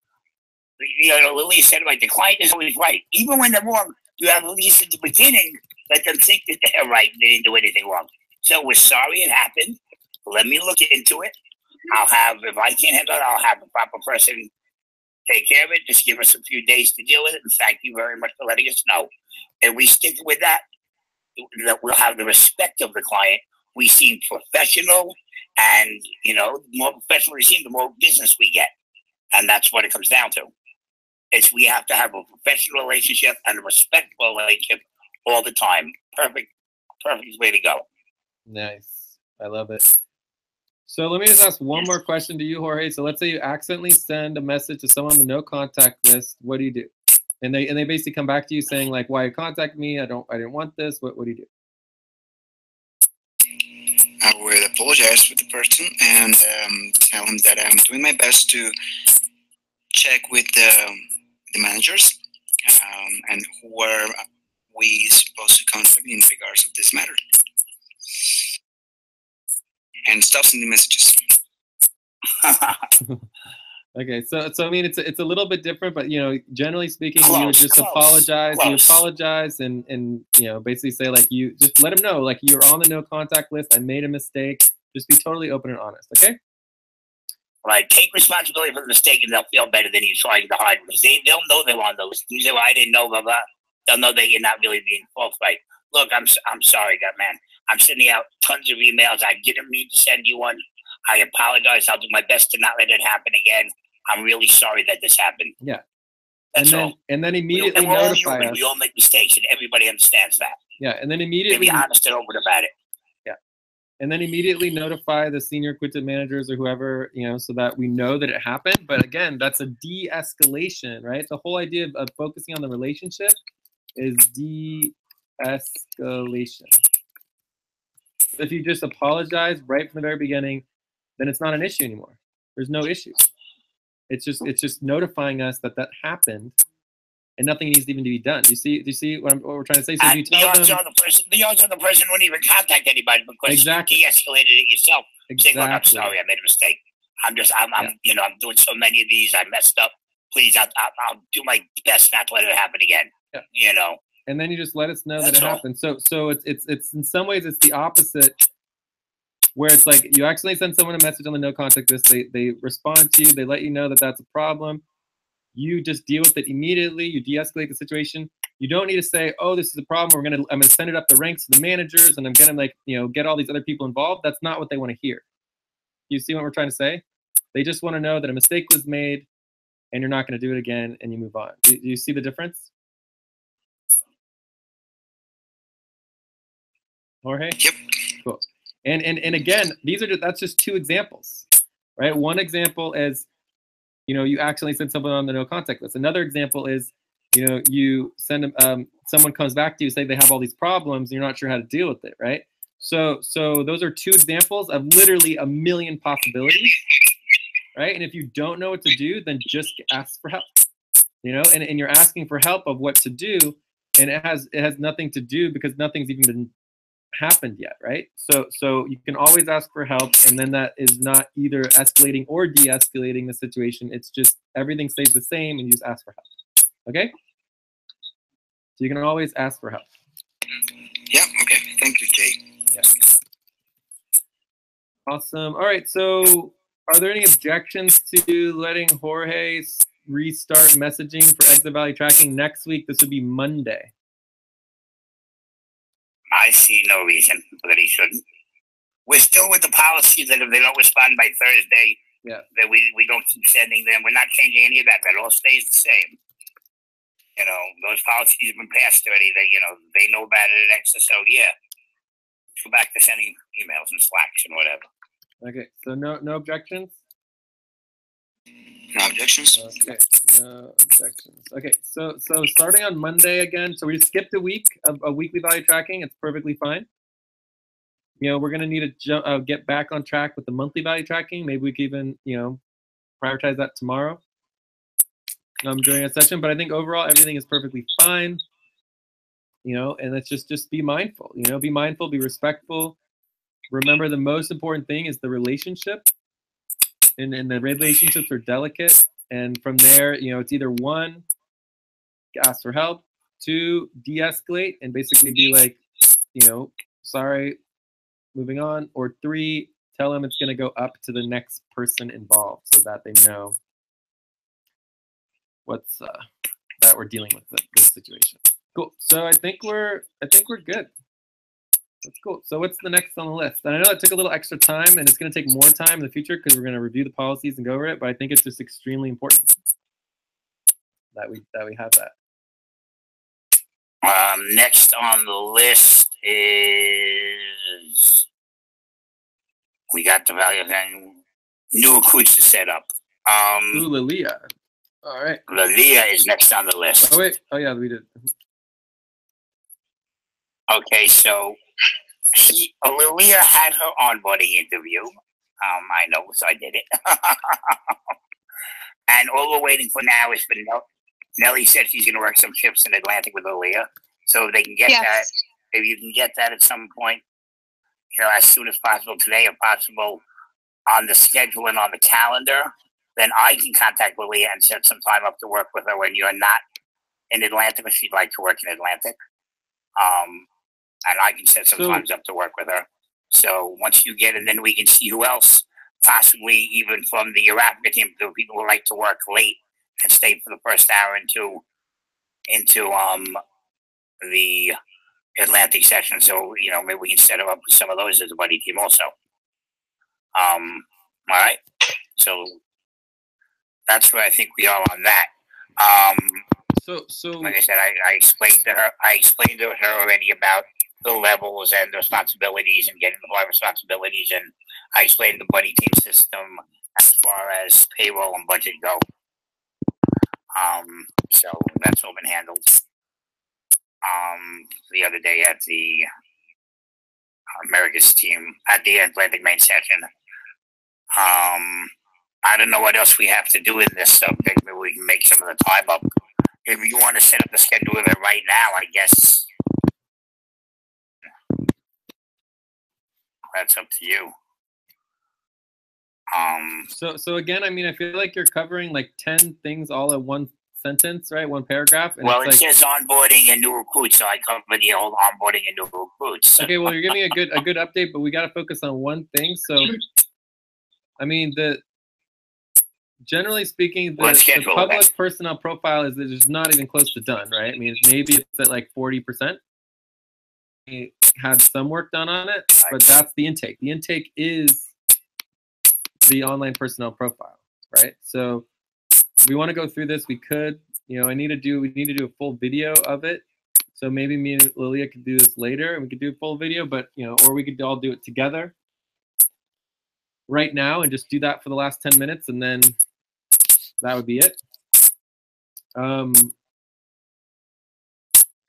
Lily said, the client is always right. Even when they're wrong, you have at least at the beginning, let them think that they're right and they didn't do anything wrong. So we're sorry it happened. Let me look into it. If I can't handle it, I'll have the proper person take care of it. Just give us a few days to deal with it. And thank you very much for letting us know. And we stick with that we'll have the respect of the client. We seem professional, and the more professional we seem, the more business we get. And that's what it comes down to. Is we have to have a professional relationship and a respectful relationship all the time. Perfect way to go. Nice. I love it. So let me just ask one more question to you, Jorge. So let's say you accidentally send a message to someone on the no contact list. What do you do? And they basically come back to you saying like, why you contacted me? I didn't want this. What do you do? I will apologize with the person and tell him that I'm doing my best to check with the managers and who are we supposed to contact in regards of this matter. And stop sending messages. Okay, so I mean it's a little bit different, but generally speaking, you would just apologize. You apologize and basically say like you just let them know like you're on the no contact list. I made a mistake. Just be totally open and honest. Okay. Right, take responsibility for the mistake, and they'll feel better than you trying to hide because they'll know they're on those. You say, "Well, I didn't know," blah blah. They'll know that you're not really being forthright. Look, I'm sorry, man. I'm sending out tons of emails. I didn't mean to send you one. I apologize. I'll do my best to not let it happen again. I'm really sorry that this happened. Yeah. That's all. And then immediately notify us. We all make mistakes, and everybody understands that. Yeah, and then immediately be honest and open about it. Yeah, and then immediately notify the senior equipment managers or whoever, so that we know that it happened. But again, that's a de-escalation, right? The whole idea of focusing on the relationship is de-escalation. If you just apologize right from the very beginning, then it's not an issue anymore. There's no issue. It's just notifying us that happened, and nothing needs even to be done. Do you see what we're trying to say? So you tell them the odds on the person wouldn't even contact anybody because you de-escalated it yourself. Exactly. Saying, "Look, I'm sorry, I made a mistake. I'm doing so many of these. I messed up. Please, I'll do my best not to let it happen again." Yeah. And then you just let us know that it happened. So it's in some ways it's the opposite, where it's like you accidentally send someone a message on the no contact list. They respond to you. They let you know that that's a problem. You just deal with it immediately. You de-escalate the situation. You don't need to say, "Oh, this is a problem. I'm gonna send it up the ranks to the managers, and I'm gonna get all these other people involved." That's not what they want to hear. You see what we're trying to say? They just want to know that a mistake was made, and you're not going to do it again, and you move on. Do you see the difference? Jorge? Yep. Cool. And again, that's just 2 examples, right? One example is, you accidentally send someone on the no contact list. Another example is, you send them, someone comes back to you, say they have all these problems, and you're not sure how to deal with it, right? So those are 2 examples of literally a million possibilities, right? And if you don't know what to do, then just ask for help, and you're asking for help of what to do, and it has nothing to do because nothing's even been happened yet, right? So you can always ask for help, and then that is not either escalating or de-escalating the situation. It's just everything stays the same, and you just ask for help. Okay? So you can always ask for help. Yeah. Okay. Thank you, Jay. Yeah. Awesome. All right. So, are there any objections to letting Jorge restart messaging for exit value tracking next week? This would be Monday. I see no reason that he shouldn't. We're still with the policy that if they don't respond by Thursday, that we don't keep sending them. We're not changing any of that. That all stays the same. Those policies have been passed already. They know about it at Exeter. So yeah, go back to sending emails and Slacks and whatever. Okay. So no objections. No objections. Okay. No objections. Okay. So starting on Monday again. So we just skipped a week of weekly value tracking. It's perfectly fine. We're going to need to get back on track with the monthly value tracking. Maybe we can even, prioritize that tomorrow during a session. But I think overall everything is perfectly fine. And let's just be mindful. Be mindful, be respectful. Remember, the most important thing is the relationship, and the relationships are delicate. And from there, it's either 1, ask for help, 2, de-escalate and basically be like, sorry, moving on, or 3, tell them it's going to go up to the next person involved so that they know what's that we're dealing with this situation. Cool. So I think we're good. That's cool. So what's the next on the list? And I know it took a little extra time, and it's going to take more time in the future because we're going to review the policies and go over it. But I think it's just extremely important that we have that. Next on the list is we got the value of new recruits to set up. Lilia. All right. Lilia is next on the list. Oh wait. Oh yeah, we did. Okay, so Lilia had her onboarding interview. I know, so I did it. And all we're waiting for now is for Nelly said she's going to work some shifts in Atlantic with Lilia, so they can get that. If you can get that at some point, as soon as possible today, if possible, on the schedule and on the calendar, then I can contact Lilia and set some time up to work with her when you're not in Atlantic, if she'd like to work in Atlantic. And I can set some times up to work with her. So once you get it, then we can see who else, possibly even from the Arabica team, the people who like to work late and stay for the first hour into the Atlantic session. So, maybe we can set her up with some of those as a buddy team also. All right. So that's where I think we are on that. So like I said, I explained to her already about the levels and the responsibilities and getting the hard responsibilities, and I explained the buddy team system as far as payroll and budget go. So that's all been handled. The other day at the America's team at the Atlantic main session. I don't know what else we have to do in this subject. Maybe we can make some of the time up. If you want to set up the schedule of it right now, I guess that's up to you. So again, I mean, I feel like you're covering like 10 things all in one sentence, right? One paragraph. And well, it says onboarding and new recruits, so I cover the whole onboarding and new recruits. Okay, well, you're giving a good update, but we got to focus on one thing. So, I mean, generally speaking, the public personnel profile is just not even close to done, right? I mean, maybe it's at like 40%. We had some work done on it, but that's the intake. The intake is the online personnel profile, right? So if we want to go through this, we could. We need to do a full video of it So maybe me and Lilia could do this later, and we could do a full video, but or we could all do it together right now and just do that for the last 10 minutes, and then that would be it.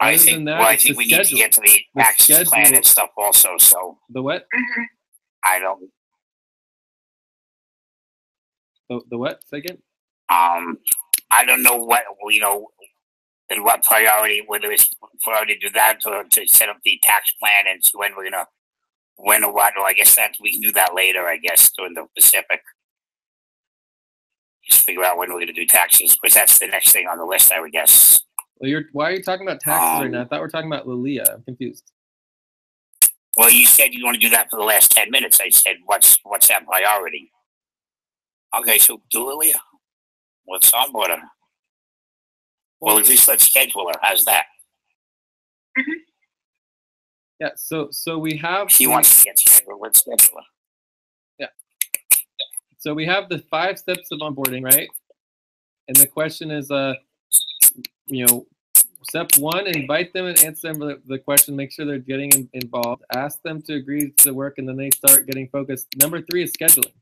I think we need to get to the action plan and stuff also. So the what? I don't. The what? Second. I don't know what and what priority, whether it's priority to do that to set up the tax plan and see when we're gonna when or what. Or I guess that we can do that later. I guess during the Pacific. Just figure out when we're gonna do taxes, because that's the next thing on the list, I would guess. Well, why are you talking about taxes right now? I thought we were talking about Lilia. I'm confused. Well, you said you want to do that for the last 10 minutes. I said, what's that priority? Okay, so do Lilia. Let's onboard her. Well, at least let's schedule her. How's that? Yeah. So we have. She wants to get scheduled. Let's schedule her. Yeah. So we have the 5 steps of onboarding, right? And the question is, step 1, invite them and answer them the question. Make sure they're getting involved. Ask them to agree to the work, and then they start getting focused. Number 3 is scheduling.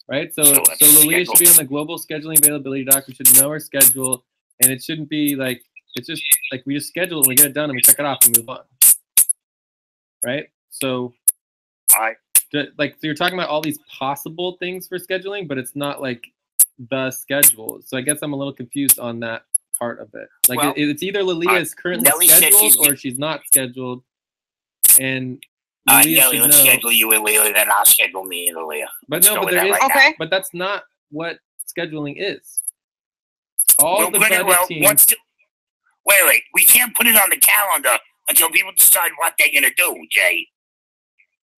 Right, so Lilia should be on the global scheduling availability doc. We should know her schedule, and it shouldn't be like it's just like we just schedule it and we get it done and we check it off and move on. Right, so so you're talking about all these possible things for scheduling, but it's not like the schedule. So I guess I'm a little confused on that part of it. Like it's either Lilia is currently scheduled or she's not scheduled, and. Nelly, let's schedule you and Lilia, then I'll schedule me and Lilia. But no, but that's not what scheduling is. All the buddy teams. Wait, we can't put it on the calendar until people decide what they're going to do, Jay.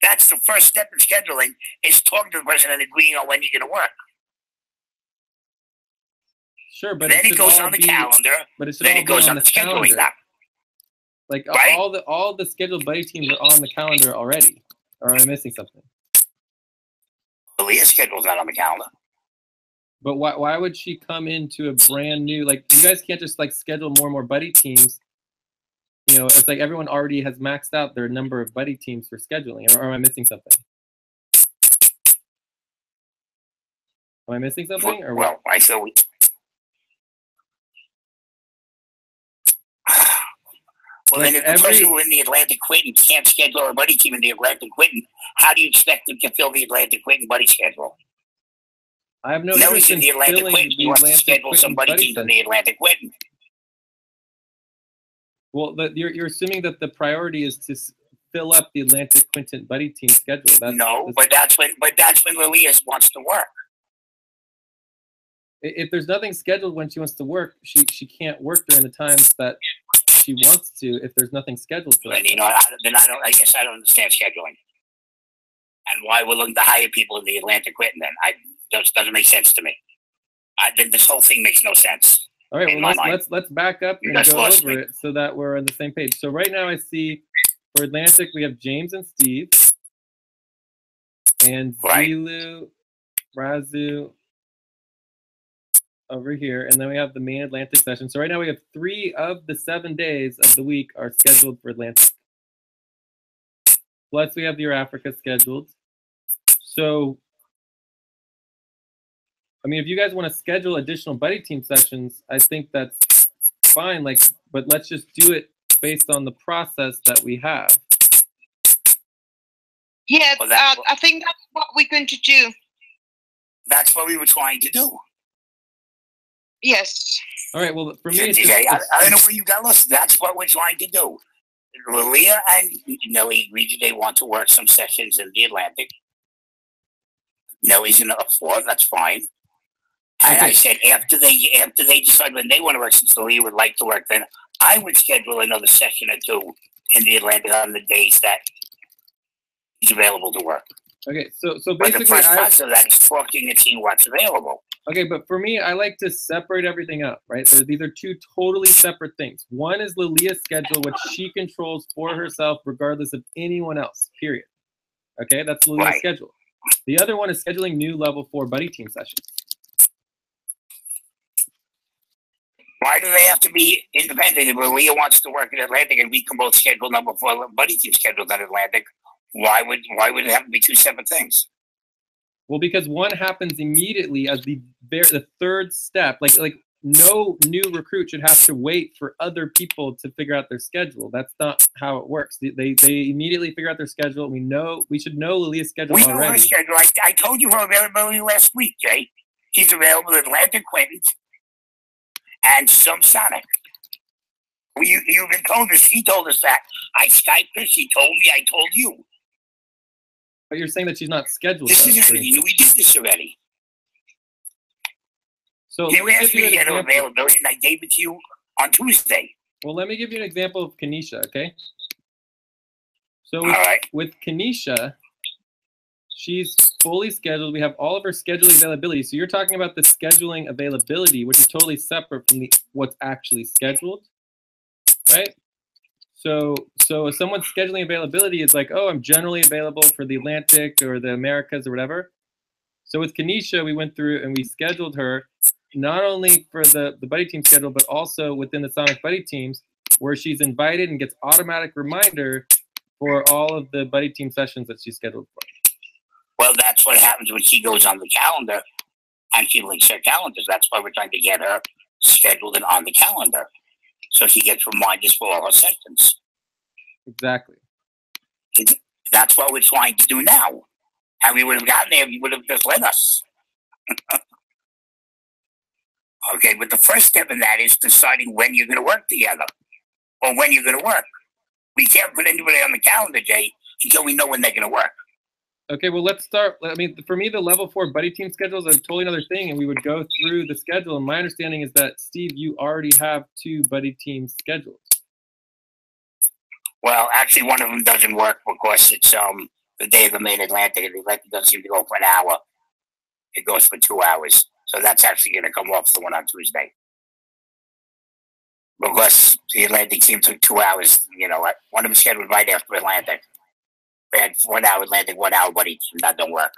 That's the first step in scheduling, is talking to the person and agreeing on when you're going to work. Sure, but then it goes on the calendar, but then it goes on the scheduling doc. Like all the scheduled buddy teams are on the calendar already. Or am I missing something? Lia's schedule's not on the calendar. But why would she come into a brand new, like, you guys can't just like schedule more and more buddy teams. It's like everyone already has maxed out their number of buddy teams for scheduling. Or am I missing something? Am I missing something? Or well, I feel we. Well, then if the person who in the Atlantic Quentin can't schedule a buddy team in the Atlantic Quentin, how do you expect them to fill the Atlantic Quentin buddy schedule? I have no interest in the Atlantic Quentin. He wants to schedule some buddy teams in the Atlantic Quentin. Well, you're assuming that the priority is to fill up the Atlantic Quentin buddy team schedule. But that's when Lilia wants to work. If there's nothing scheduled when she wants to work, she can't work during the times that she wants to. If there's nothing scheduled for her. I guess I don't understand scheduling, and why we're looking to hire people in the Atlantic Quentin. Then just doesn't make sense to me. This whole thing makes no sense. All right, well let's back up and go over it so that we're on the same page. So right now I see for Atlantic we have James and Steve, and Zilu, Razu over here, and then we have the main Atlantic session. So right now we have 3 of the 7 days of the week are scheduled for Atlantic. Plus we have your Africa scheduled. So, I mean, if you guys want to schedule additional buddy team sessions, I think that's fine. But let's just do it based on the process that we have. Yeah, I think that's what we're going to do. That's what we were trying to do. Yes. All right. Well, for me, I don't know where you got lost. That's what we're trying to do. Lilia and Nelly agreed they want to work some sessions in the Atlantic. Nelly's in up for it. That's fine. And I said after they decide when they want to work, since Lilia would like to work, then I would schedule another session or 2 in the Atlantic on the days that he's available to work. Okay, so basically, but the first process of that is talking and seeing what's available. Okay, but for me, I like to separate everything up, right? These are 2 totally separate things. One is Lilia's schedule, which she controls for herself, regardless of anyone else. Period. Okay, that's Lilia's schedule. The other one is scheduling new level 4 buddy team sessions. Why do they have to be independent? If Leah wants to work in Atlantic and we can both schedule number 4 buddy team scheduled at Atlantic, why would it have to be 2 separate things? Well, because one happens immediately as the third step. Like no new recruit should have to wait for other people to figure out their schedule. That's not how it works. They immediately figure out their schedule. We should know Lilia's schedule already. We know her schedule. I told you her availability last week, Jay. She's available at Atlantic Quentin and some Sonic. You've been told us. She told us that. I Skyped her. She told me. I told you. But you're saying that she's not scheduled. We did this already. So you asked me to get her availability, and I gave it to you on Tuesday. Well, let me give you an example of Kanisha, okay? So with Kanisha, she's fully scheduled. We have all of her scheduling availability. So you're talking about the scheduling availability, which is totally separate from what's actually scheduled, right? So if someone's scheduling availability is like, oh, I'm generally available for the Atlantic or the Americas or whatever. So with Kanisha, we went through and we scheduled her not only for the buddy team schedule, but also within the Sonic buddy teams, where she's invited and gets automatic reminder for all of the buddy team sessions that she's scheduled for. Well, that's what happens when she goes on the calendar and she links her calendars. That's why we're trying to get her scheduled and on the calendar, so she gets reminders for all her sessions. Exactly. That's what we're trying to do now. And we would have gotten there if you would have just let us. Okay, but the first step in that is deciding when you're going to work together or when you're going to work. We can't put anybody on the calendar, Jay, until we know when they're going to work. Okay, well, let's start. I mean, for me, the level 4 buddy team schedules are totally another thing, and we would go through the schedule. And my understanding is that, Steve, you already have 2 buddy teams scheduled. Well, actually, one of them doesn't work because it's the day of the main Atlantic, and the Atlantic doesn't seem to go for an hour. It goes for 2 hours. So that's actually going to come off the one on Tuesday. Because the Atlantic team took 2 hours, one of them scheduled right after Atlantic. We had 1 hour Atlantic, 1 hour buddy team. That don't work.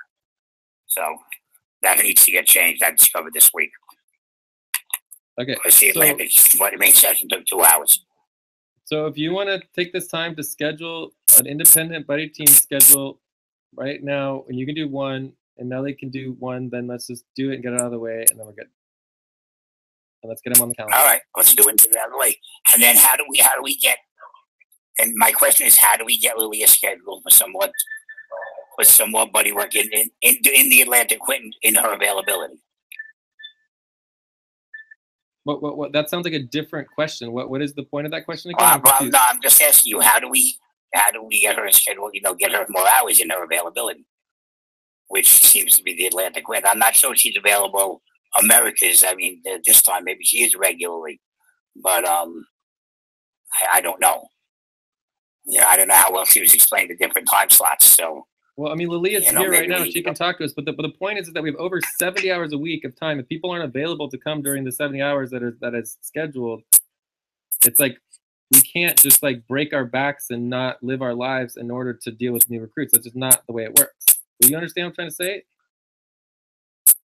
So that needs to get changed. That's covered this week. Okay. Because the Atlantic main session took 2 hours. So if you want to take this time to schedule an independent buddy team schedule right now, and you can do 1, and Nelly can do 1, then let's just do it and get it out of the way, and then we're good. And let's get him on the calendar. All right, let's do it and get it out of the way. And then how do we get? And my question is, how do we get Lilia scheduled for some more buddy work in the Atlantic Quentin in her availability? What? That sounds like a different question. What is the point of that question again? No, I'm just asking you, how do we get her scheduled? Get her more hours in her availability, which seems to be the Atlantic Quentin. I'm not sure she's available Americas. I mean, this time maybe she is regularly, but I don't know. I don't know how well she was explained the different time slots. So, well, I mean, Lilia's here right now. She can talk to us. But the point is that we have over 70 hours a week of time. If people aren't available to come during the 70 hours that is scheduled, it's like we can't just like break our backs and not live our lives in order to deal with new recruits. That's just not the way it works. Do you understand what I'm trying to say?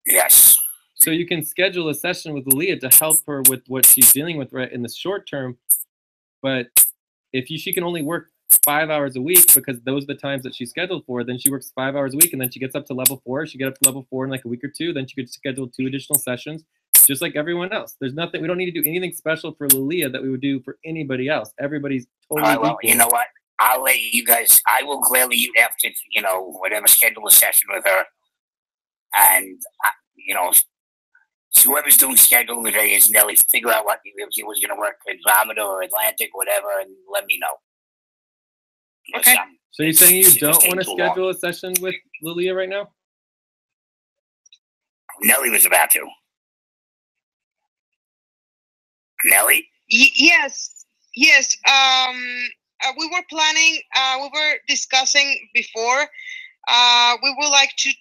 Yes. So you can schedule a session with Lilia to help her with what she's dealing with right in the short term, but if she can only work 5 hours a week because those are the times that she's scheduled for, then she works 5 hours a week, and then she gets up to level 4. She get up to level 4 in like a week or 2. Then she could schedule 2 additional sessions, just like everyone else. There's nothing. We don't need to do anything special for Lilia that we would do for anybody else. Everybody's totally equal. You know what? I'll let you guys. I will gladly have to, whatever, schedule a session with her, and whoever's doing scheduling with her is Nelly. Figure out what if she was going to work Andromeda or Atlantic, whatever, and let me know. Okay. So you're saying you don't want to schedule a session with Lilia right now? Nelly was about to. Nelly? Yes. We were planning. We were discussing before. We would like to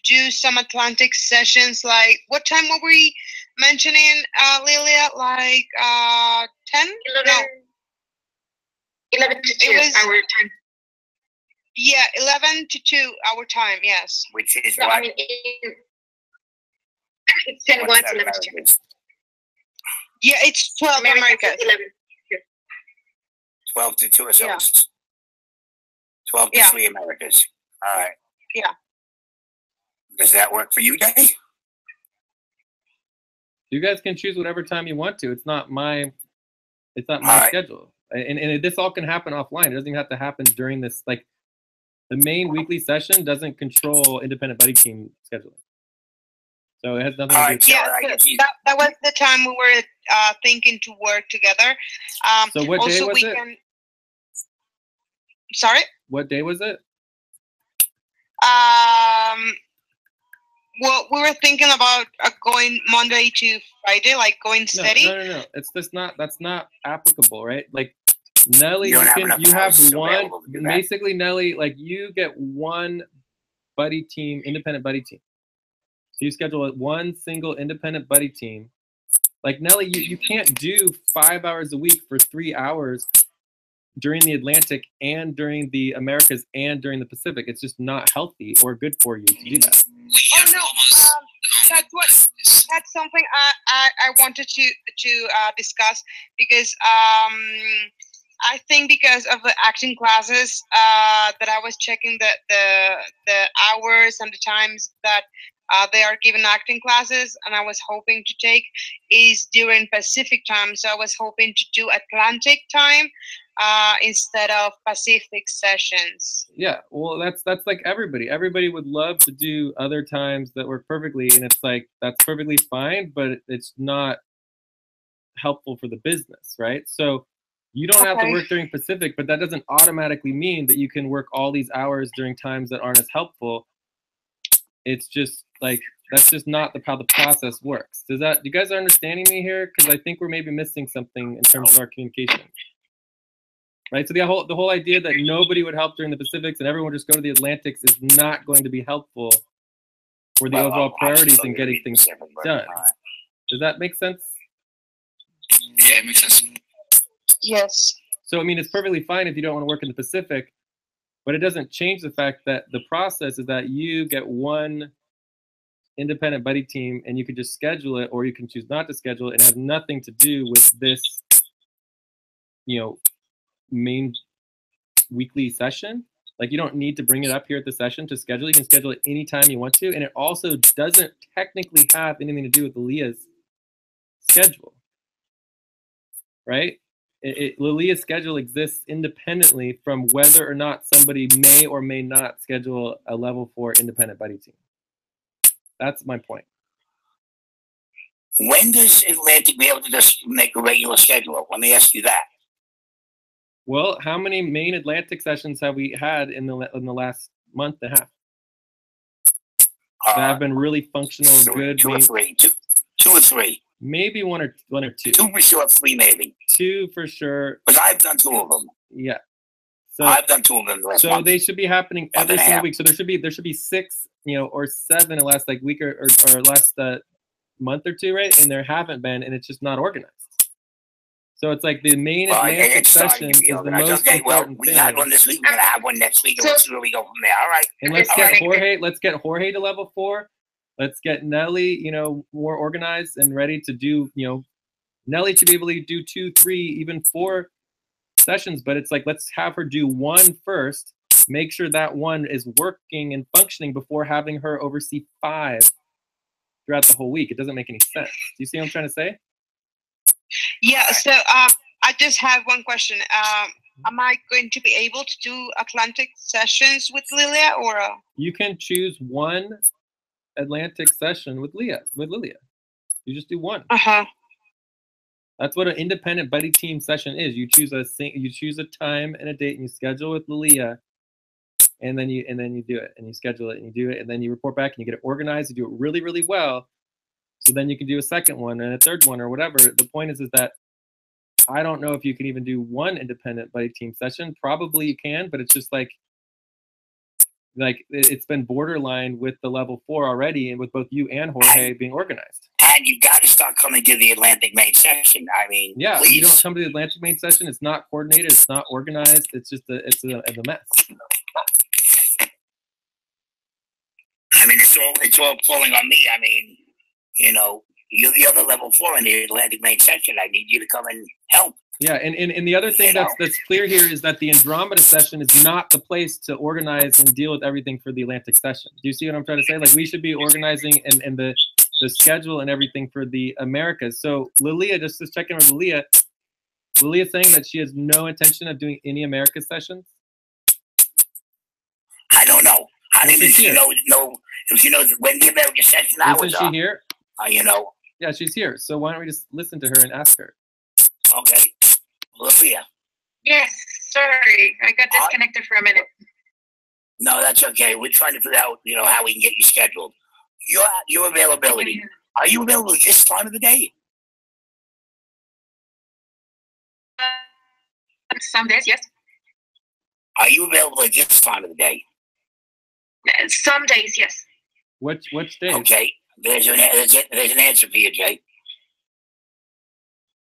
do some Atlantic sessions. Like, what time were we mentioning, Lilia? Like 10? 11 to 2 our time. Yeah, 11 to 2 our time, yes. Which is so, what? I mean, it's 10 1 to 11 to 2. Yeah, it's 12 Americas. 11. 12 to 2, so Yeah. it's 12 to Yeah. 3 Americas. All right. Yeah. Does that work for you, Jay? You guys can choose whatever time you want to. It's not my Alright. schedule. And this all can happen offline. It doesn't even have to happen during this. Like, the main weekly session doesn't control independent buddy team scheduling. So it has nothing to do with Yeah, so that was the time we were thinking to work together. So what day was it? Sorry? What day was it? Well, we were thinking about going Monday to Friday, like going steady. No. It's just not. That's not applicable, right? Like, Nelly, You don't you have houses one. available to do that. Basically, Nelly, like, you get one buddy team, independent buddy team. So you schedule one single independent buddy team. Like, Nelly, you can't do 5 hours a week for 3 hours during the Atlantic and during the Americas and during the Pacific. It's just not healthy or good for you to do that. Oh no, that's something I wanted to discuss, because I think because of the acting classes that I was checking the hours and the times that they are given acting classes, and I was hoping to take is during Pacific time. So I was hoping to do Atlantic time instead of Pacific sessions. Yeah, well, that's like everybody. Everybody would love to do other times that work perfectly, and it's like, that's perfectly fine, but it's not helpful for the business, right? So you don't have to work during Pacific, but that doesn't automatically mean that you can work all these hours during times that aren't as helpful. It's just like, that's just not how the process works. Do you guys are understanding me here? Because I think we're maybe missing something in terms of our communication. Right, so the whole idea that nobody would help during the Pacifics and everyone would just go to the Atlantics is not going to be helpful for the overall priorities in getting things done. Does that make sense? Yeah, it makes sense. Yes. So, I mean, it's perfectly fine if you don't want to work in the Pacific, but it doesn't change the fact that the process is that you get one independent buddy team and you can just schedule it, or you can choose not to schedule it, and it has nothing to do with this, main weekly session. Like, you don't need to bring it up here at the session to schedule. You can schedule it anytime you want to, and it also doesn't technically have anything to do with Lilia's schedule, right? Lilia's schedule exists independently from whether or not somebody may or may not schedule a level 4 independent buddy team. That's my point. When does Atlantic be able to just make a regular schedule? Let me ask you that. Well, how many main Atlantic sessions have we had in the last month and a half that have been really functional, good? Two or three. Maybe one or two. 2 for sure, 3 maybe. 2 for sure. Because I've done 2 of them. Yeah. So I've done 2 of them last month. they should be happening every single week. So there should be 6, or 7 in the last week or last month or 2, right? And there haven't been, and it's just not organized. So it's like the main Atlantic session is the most important thing. We had one this week. We're gonna have one next week, and let's really go from there. All right. And let's get Jorge to level 4. Let's get Nelly, more organized and ready to do. Nelly should be able to do 2, 3, even 4 sessions. But it's like, let's have her do 1 first. Make sure that 1 is working and functioning before having her oversee 5 throughout the whole week. It doesn't make any sense. Do you see what I'm trying to say? Yeah, so I just have one question. Am I going to be able to do Atlantic sessions with Lilia, or? You can choose 1 Atlantic session with Lilia. You just do 1. That's what an independent buddy team session is. You choose a time and a date, and you schedule with Lilia, and then you do it, and you schedule it, and you do it, and then you report back, and you get it organized. You do it really, really well. So then you can do a second one and a third one or whatever. The point is that I don't know if you can even do 1 independent buddy team session. Probably you can, but it's just like it's been borderline with the level 4 already, and with both you and Jorge being organized. And you got to start coming to the Atlantic main session. I mean, yeah, please. You don't come to the Atlantic main session. It's not coordinated. It's not organized. It's just it's a mess. I mean, it's all falling on me. I mean, You're the other level 4 in the Atlantic main section. I need you to come and help. Yeah, and the other thing that's clear here is that the Andromeda session is not the place to organize and deal with everything for the Atlantic session. Do you see what I'm trying to say? Like, we should be organizing and the schedule and everything for the Americas. So Lilia, just check in with Lilia. Lilia's saying that she has no intention of doing any Americas sessions. I don't know. How do she knows if she knows when the American session hours are? Isn't she here? You know. Yeah, she's here. So why don't we just listen to her and ask her? Okay. Olivia. Yes, sorry. I got disconnected for a minute. No, that's okay. We're trying to figure out, how we can get you scheduled. Your availability. Are you available this time of the day? Some days, yes. Are you available at this time of the day? Some days, yes. Which days? Okay. There's an answer for you, Jay.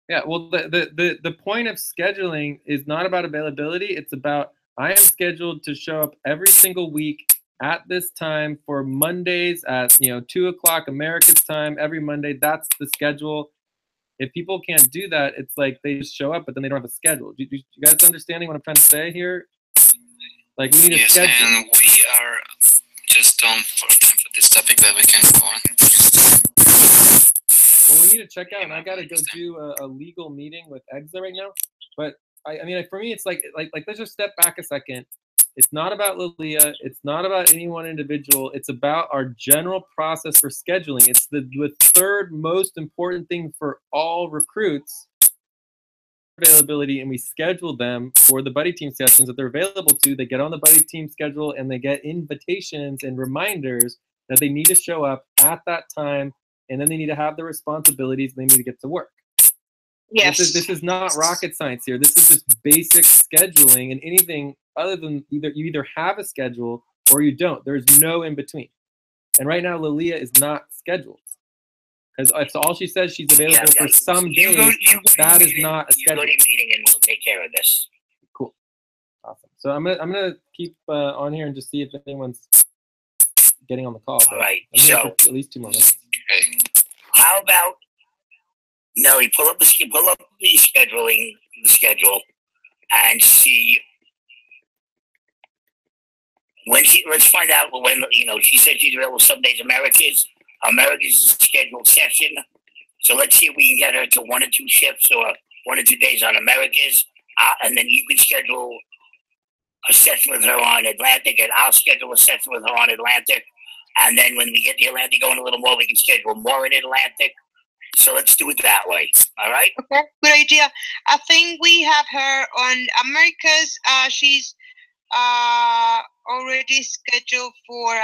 Yeah, well, the point of scheduling is not about availability. It's about, I am scheduled to show up every single week at this time for Mondays at 2 o'clock America's time every Monday. That's the schedule. If people can't do that, it's like they just show up, but then they don't have a schedule. Do you guys understanding what I'm trying to say here? Like, we need a schedule. Yes, and we are just done for this topic, but we can go on. Well, we need to check out, and I got to go do a legal meeting with EXA right now. But I mean, for me, it's like let's just step back a second. It's not about Lilia. It's not about any one individual. It's about our general process for scheduling. It's the third most important thing for all recruits. Availability, and we schedule them for the buddy team sessions that they're available to. They get on the buddy team schedule, and they get invitations and reminders that they need to show up at that time, and then they need to have the responsibilities, and they need to get to work. Yes. This is not rocket science here. This is just basic scheduling, and anything other than you either have a schedule or you don't. There's no in between. And right now, Lilia is not scheduled. Because that's all she says, she's available for some days. That is not a schedule. You go to meeting and we'll take care of this. Cool. Awesome. So I'm gonna keep on here and just see if anyone's getting on the call. All right. I'm here for at least 2 more minutes. Okay. How about Nelly? Pull up the schedule and see when let's find out when she said she's available some days. America's scheduled session. So let's see if we can get her to 1 or 2 shifts or 1 or 2 days on America's, and then you can schedule a session with her on Atlantic, and I'll schedule a session with her on Atlantic. And then when we get the Atlantic going a little more, we can schedule more in Atlantic. So let's do it that way. All right? Okay, good idea. I think we have her on America's. She's already scheduled for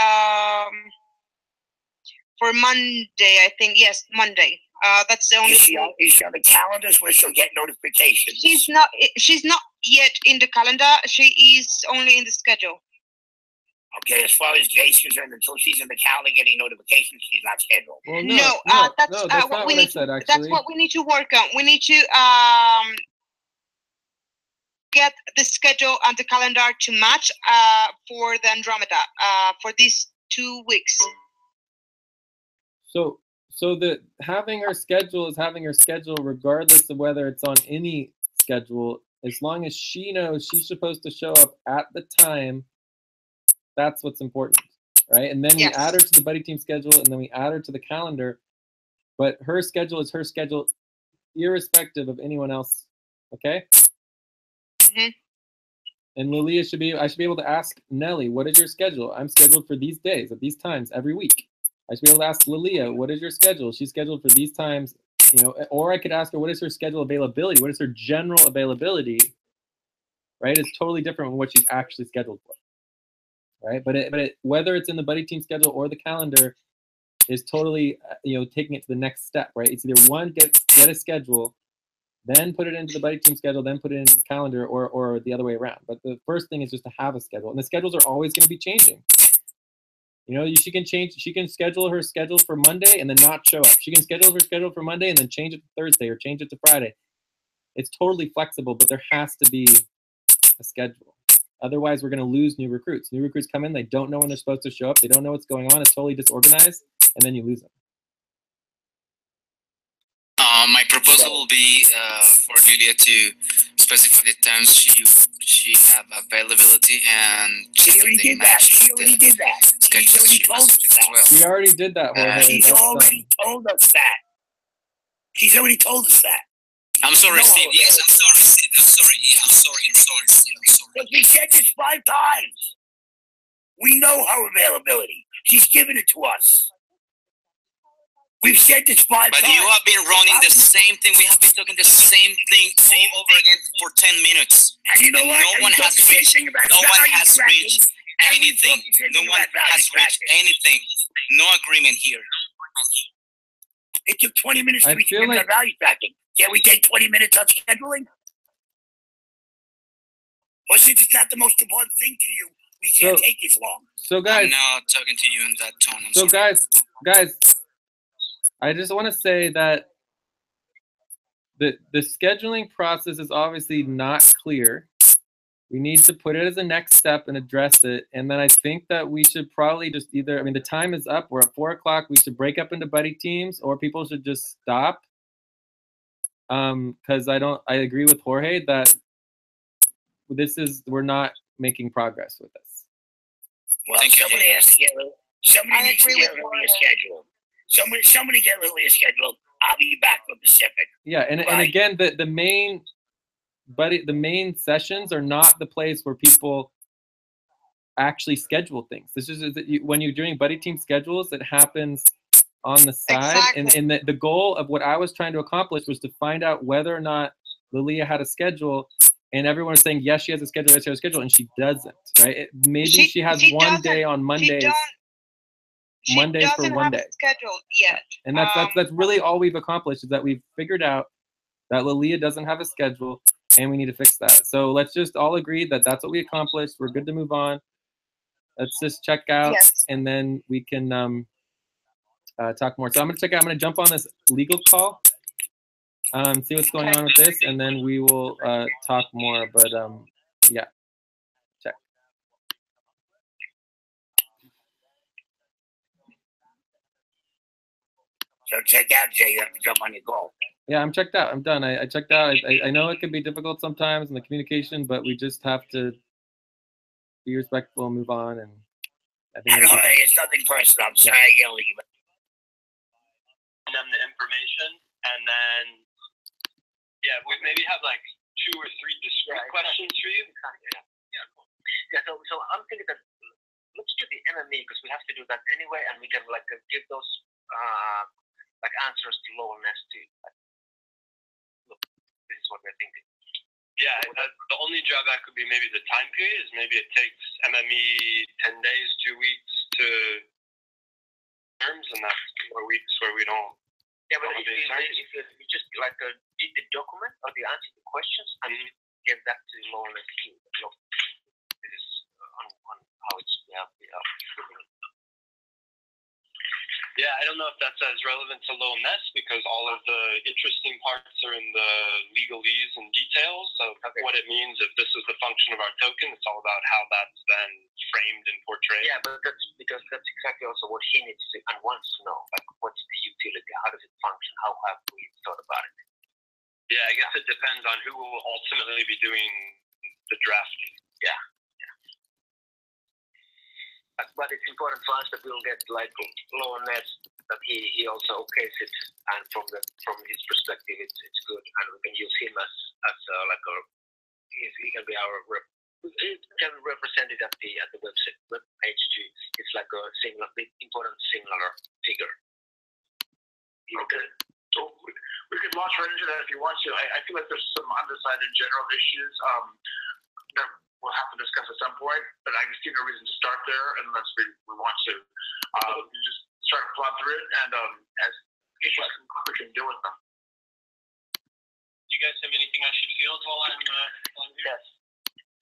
Monday, I think. Yes, Monday. That's the only. Is she on the calendars where she'll get notifications? She's not yet in the calendar. She is only in the schedule. Okay, as far as Jay's concerned, until she's in the calendar getting notifications, she's not scheduled. Well, that's not what we need. I said, That's what we need to work on. We need to get the schedule and the calendar to match for the Andromeda for these 2 weeks. So having her schedule is having her schedule regardless of whether it's on any schedule, as long as she knows she's supposed to show up at the time. That's what's important, right? And then we add her to the buddy team schedule, and then we add her to the calendar. But her schedule is her schedule, irrespective of anyone else. Okay. Mm-hmm. And Lilia I should be able to ask Nelly, what is your schedule? I'm scheduled for these days at these times every week. I should be able to ask Lilia, what is your schedule? She's scheduled for these times, or I could ask her, what is her schedule availability? What is her general availability? Right? It's totally different from what she's actually scheduled for. Right? But whether it's in the buddy team schedule or the calendar is totally, taking it to the next step, right? It's either one, get a schedule, then put it into the buddy team schedule, then put it into the calendar, or the other way around. But the first thing is just to have a schedule, and the schedules are always going to be changing. She can schedule her schedule for Monday and then not show up. She can schedule her schedule for Monday and then change it to Thursday or change it to Friday. It's totally flexible, but there has to be a schedule. Otherwise, we're going to lose new recruits. New recruits come in, they don't know when they're supposed to show up. They don't know what's going on. It's totally disorganized, and then you lose them. will be for Julia to specify the times she have availability and She already did that. She already did that. She's already told us that. We already did that, Jorge. She's That's already done. told us that. She's already told us that. I'm sorry, No, Steve. Yes, I'm sorry, Steve. I'm sorry. Yeah, I'm sorry. I'm sorry, Steve. I'm sorry. But we said this 5 times. We know her availability. She's given it to us. We've said this 5 But times. you have been running the same thing. We have been talking the same thing all over again for 10 minutes. And you know And what? no one has reached anything. No one has reached anything. No agreement here. It took 20 minutes I to reach feel like- value tracking. Can we take 20 minutes on scheduling? Or since it's not the most important thing to you, we can't take as long. So guys, I'm not talking to you in that tone. I'm so sorry. guys, I just want to say that the scheduling process is obviously not clear. We need to put it as a next step and address it. And then I think that we should probably just either, I mean, the time is up. We're at 4 o'clock. We should break up into buddy teams, or people should just stop. Because I agree with Jorge that we're not making progress with this. Well, somebody has to get somebody needs to get Lily a schedule. Somebody get Lily a schedule. I'll be back from Pacific. Yeah, and again, the main sessions are not the place where people actually schedule things. This is when you're doing buddy team schedules, it happens on the side. Exactly. And the goal of what I was trying to accomplish was to find out whether or not Lilia had a schedule. And everyone was saying, yes, she has a schedule, yes, she has a schedule, and she doesn't, right? Maybe she has one day on Mondays. Mondays for one day. Scheduled yet. And that's really all we've accomplished, is that we've figured out that Lilia doesn't have a schedule, and we need to fix that. So let's just all agree that that's what we accomplished. We're good to move on. Let's just check out, and then we can talk more. So I'm gonna jump on this legal call, see what's going on with this, and then we will talk more. But yeah, check. So check out, Jay. You have to jump on your call. Yeah, I'm checked out. I'm done. I checked out. I know it can be difficult sometimes in the communication, but we just have to be respectful and move on. And I think it's nothing personal. I'm sorry I yelled at you. Them the information, and then we maybe have like 2 or 3 discrete questions for you. Yeah. So I'm thinking that let's do the MME because we have to do that anyway, and we can like give those like answers to Lowell Nest too. Look, this is what we're thinking. Yeah, the only drawback could be maybe the time period. Is maybe it takes MME 10 days, 2 weeks to terms, and that's 4 weeks where we don't. Yeah, but if you just like read the document or the answer to the questions and get that to the Lowell Nest team. Look, this is on how it's Yeah, I don't know if that's as relevant to Lowell Nest because all of the interesting parts are in the legalese and details of what it means if this is the function of our token. It's all about how that's then framed and portrayed. Yeah, but that's because that's exactly also what he needs to and wants to know. Like, what's the utility? How does it function? How have we thought about it? Yeah, I guess it depends on who will ultimately be doing the drafting. Yeah. But it's important for us that we'll get like Lowell Nest that he also okays it, and from his perspective, it's good, and we can use him as like he can be our he can represent it at the web page too. It's like a important singular figure. Okay. So we could launch right into that if you want to. I feel like there's some undecided general issues that we'll have to discuss at some point, but I can see no reason to start there unless we want to. We just start to plot through it, and as issues come up, we can deal with them. Do you guys have anything I should field while I'm here? Yes.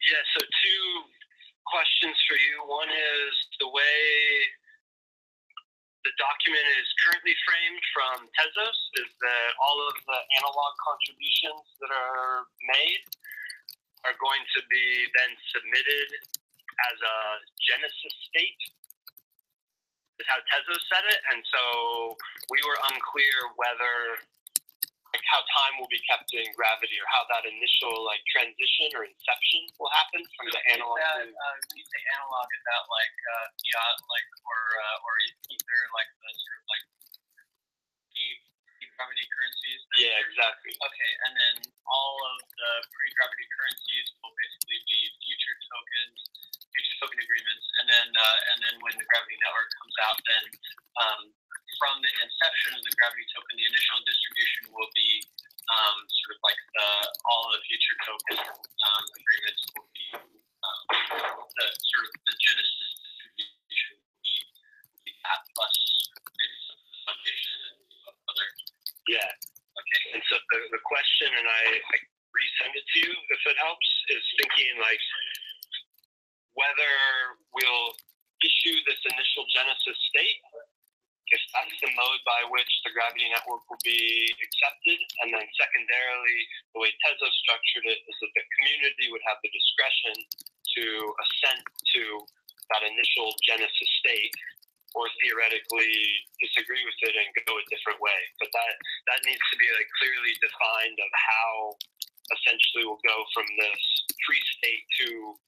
Yeah, so 2 questions for you. One is the way the document is currently framed from Tezos is that all of the analog contributions that are made are going to be then submitted as a Genesis state, is how Tezos said it. And so we were unclear whether like how time will be kept in gravity, or how that initial like transition or inception will happen from the analog to when you say analog, is that like or ether, like the sort of like gravity currencies? Yeah, exactly. Okay, and then all of the pre-gravity currencies will basically be future token agreements, and then when the gravity network comes out, then from the inception of the gravity token, the initial distribution will be sort of like all of the future token agreements will be the sort of the genesis distribution will be that plus maybe some foundation and other. Yeah. Okay. And so the question, and I resend it to you if it helps, is thinking like whether we'll issue this initial genesis state, if that's the mode by which the gravity network will be accepted, and then secondarily, the way Tesla structured it is that the community would have the discretion to assent to that initial genesis state, or theoretically disagree with it and go a different way. But that needs to be like clearly defined of how essentially we'll go from this free state to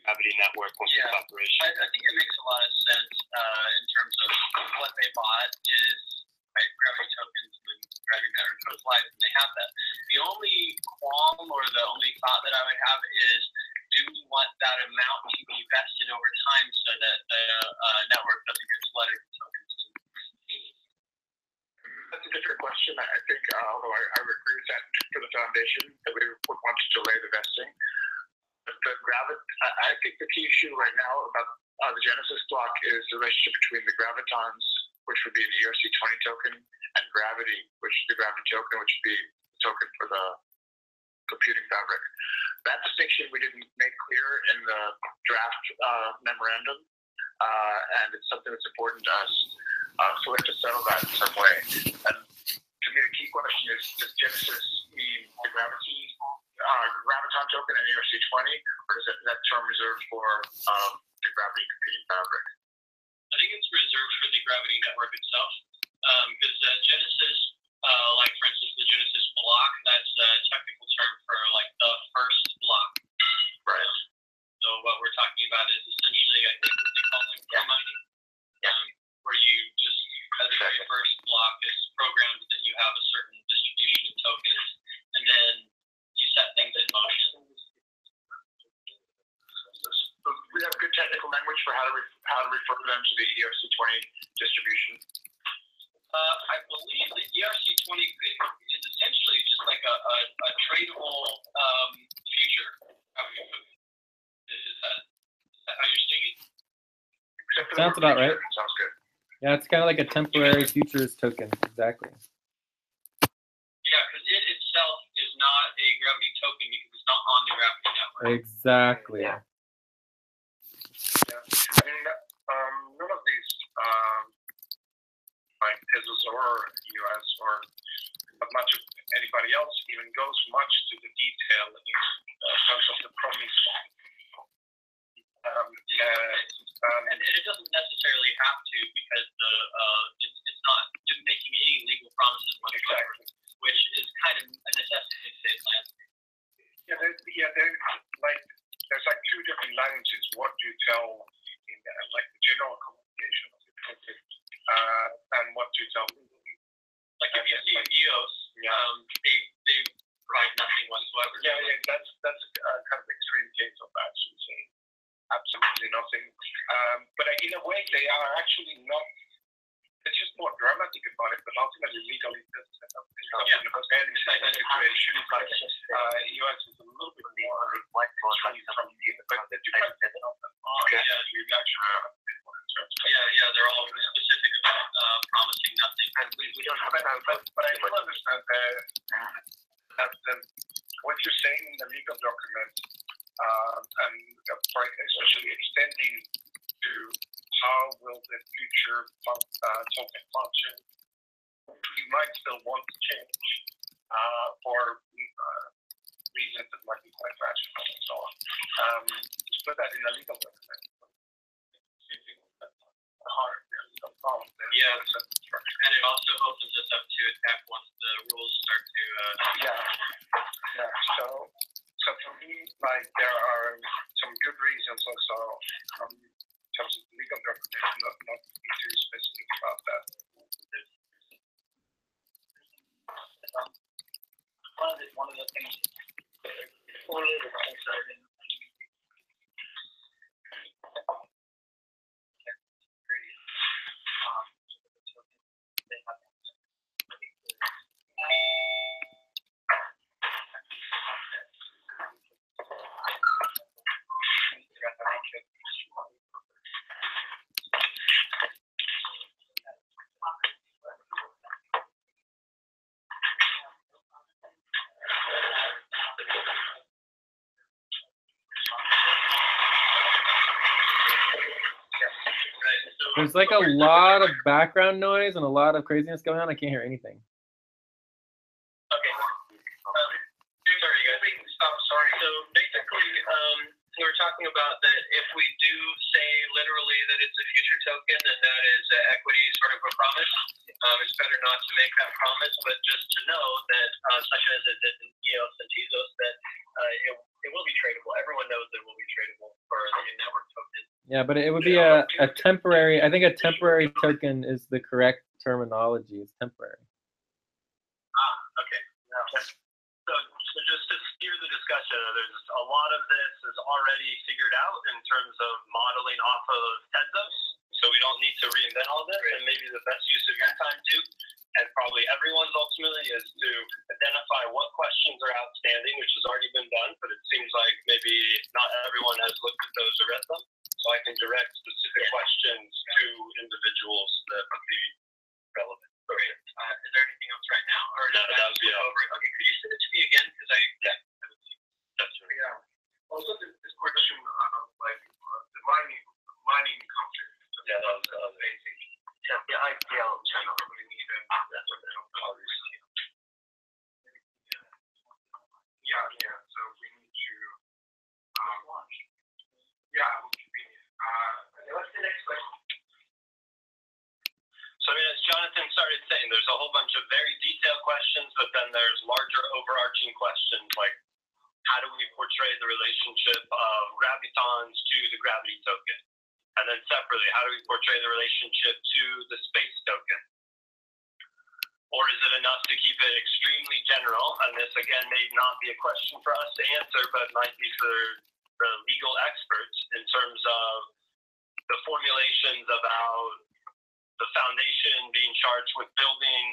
gravity network once it's operation. I think it makes a lot of sense in terms of what they bought is gravity tokens when gravity network goes live, and they have that. The only qualm or the only thought that I would have is, do we want that amount to be vested over time so that the network doesn't get flooded with tokens? That's a different question. I think, although I would agree with that for the foundation, that we would want to delay the vesting. I think the key issue right now about the Genesis block is the relationship between the gravitons, which would be an ERC20 token, and gravity, which is the gravity token, which would be the token for the computing fabric. That distinction we didn't make clear in the draft memorandum, and it's something that's important to us. So we have to settle that in some way. And to me, the key question is, does Genesis mean the graviton token and ERC20, or is that term reserved for the gravity computing fabric? I think it's reserved for the gravity network itself, because Genesis, like for instance, the Genesis block, that's a technical term for like the first block. Right. So what we're talking about is essentially, I think what they call like mining, where you just, as the very first block is programmed that you have a certain distribution of tokens, and then you set things in motion. We have good technical language for how to refer them to the ERC20 distribution. I believe that ERC20 is essentially just like a tradable future. Is that how you're seeing it? Sounds about right. Sounds good. Yeah, it's kind of like a temporary futures token. Exactly. Yeah, because it itself is not a gravity token because it's not on the gravity network. Exactly. Yeah. I mean, none of these, like Teslas or US or much of anybody else, even goes much to the detail in terms of the promise. And it doesn't necessarily have to, because it's not making any legal promises whatsoever, which is kind of a necessity in today's landscape. There's like two different languages. What do you tell in like the general communication of the topic, and what do you tell legally? Like if you see EOS, they provide nothing whatsoever. Yeah, that's kind of extreme case of that. Saying absolutely nothing. But in a way, they are actually not. It's just more dramatic about it, but ultimately legally, it's a very situation. US is a little bit more like from here, but the difference is they're all specific about promising nothing. And we don't have that, but I do understand that what you're saying in the legal documents, and especially extending to how will the future token function, we might still want to change for reasons that might be quite rational and so on. Just put that in a legal document. Hard, really. some problems there. Yeah, and it also opens us up to attack once the rules start to. Yeah. So for me, like there are some good reasons also in terms of legal definition, not to be too specific about that. One of the things, one of the things that I didn't. There's like a lot of background noise and a lot of craziness going on. I can't hear anything. Okay. Sorry, you guys. Stop. Sorry. So basically, we were talking about that if we do say literally that it's a future token and that is equity sort of a promise, it's better not to make that promise, but just to know that, such as it did in EOS and Tezos, that it will be tradable. Everyone knows it will be tradable for the network token. Yeah, but it would be a temporary, I think a temporary token is the correct terminology. It's temporary. Okay. So just to steer the discussion, there's a lot of this is already figured out in terms of modeling off of Tezos, so we don't need to reinvent all this, and maybe the best use of your time too, and probably everyone's ultimately, is to identify what questions are outstanding, which has already been done, but it seems like maybe not everyone has looked at those or read them, so I can direct specific questions to individuals that would be relevant. Okay. Is there anything else right now, or no? That would be over. Okay, could you send it to me again? Because that's right. Yeah. Also, this question of like the mining conflict. Yeah, that was basic. Yeah, the IPL channel. We need that's what obviously. Yeah. So we need to launch. Yeah, what's the next question? So, as Jonathan started saying, there's a whole bunch of very detailed questions, but then there's larger overarching questions like how do we portray the relationship of gravitons to the gravity token? And then separately, how do we portray the relationship to the space token? Or is it enough to keep it extremely general? And this, again, may not be a question for us to answer, but might be for the legal experts in terms of the formulations about the foundation being charged with building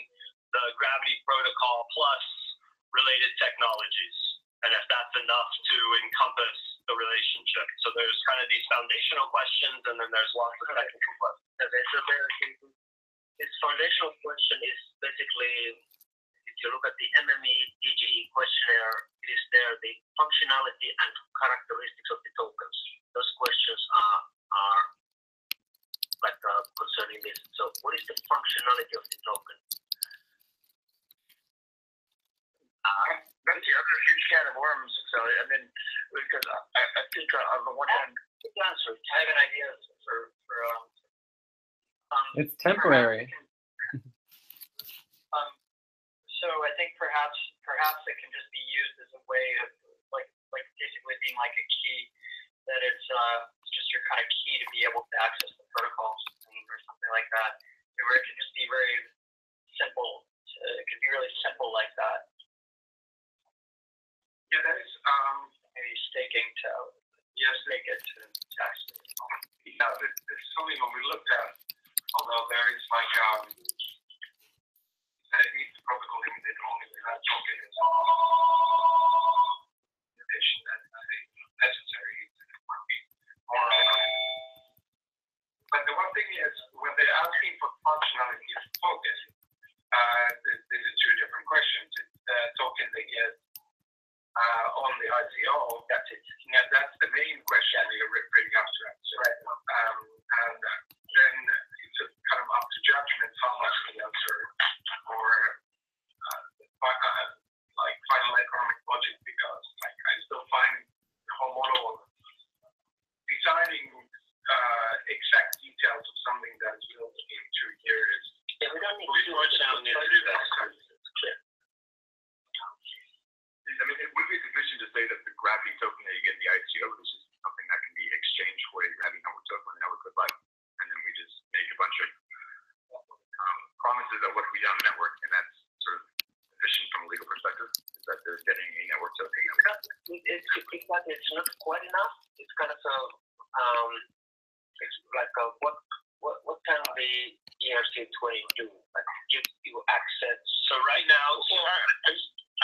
the gravity protocol plus related technologies, and if that's enough to encompass the relationship. So there's kind of these foundational questions, and then there's lots of technical questions. Okay, so this foundational question is basically, if you look at the MME DGE questionnaire, it is there, the functionality and characteristics of the tokens. Those questions are like concerning this. So what is the functionality of the token? That's the other huge can of worms, Sally. I mean, because I think on the one hand, good answer. I have an idea for It's temporary. So I think perhaps it can just be used as a way of like basically being like a key, that it's just your kind of key to be able to access the protocols or something like that. Where it can just be very simple. It can be really simple like that. yeah, that is Maybe staking to stake it to tax. yeah, it's something when we looked at, although there is like that it needs the protocol limited only to that token is addition that is necessary. It might be more. But the one thing is, when they're asking for functionality of the token, there's two different questions. It's the token they get on the ICO. That's it. Yeah, that's the main question we are really up to answer. Right. And then it's kind of up to judgment how much we answer, or like final economic logic, because like I still find the whole model of designing exact details details of something that's built in 2 years. Yeah, we don't need too much down there to do that. It's clear. I mean, it would be sufficient to say that the gravity token that you get in the ICO is just something that can be exchanged for a gravity network token when the network goes live. And then we just make a bunch of promises of what we do on the network, and that's sort of sufficient from a legal perspective, is that they're getting a network token. It's not quite enough. It's kind of it's like what can the ERC20 do? Like give you access. So right now,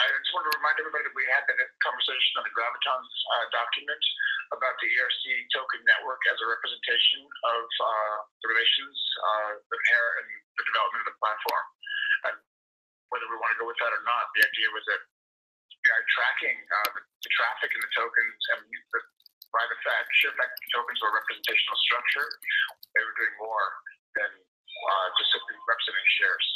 I just want to remind everybody that we had that conversation on the Gravitons document about the ERC token network as a representation of the relations that inherit in the development of the platform. And whether we want to go with that or not, the idea was that by tracking the traffic in the tokens and by the fact, shift back the tokens to a representational structure, they were doing more than just simply representing shares.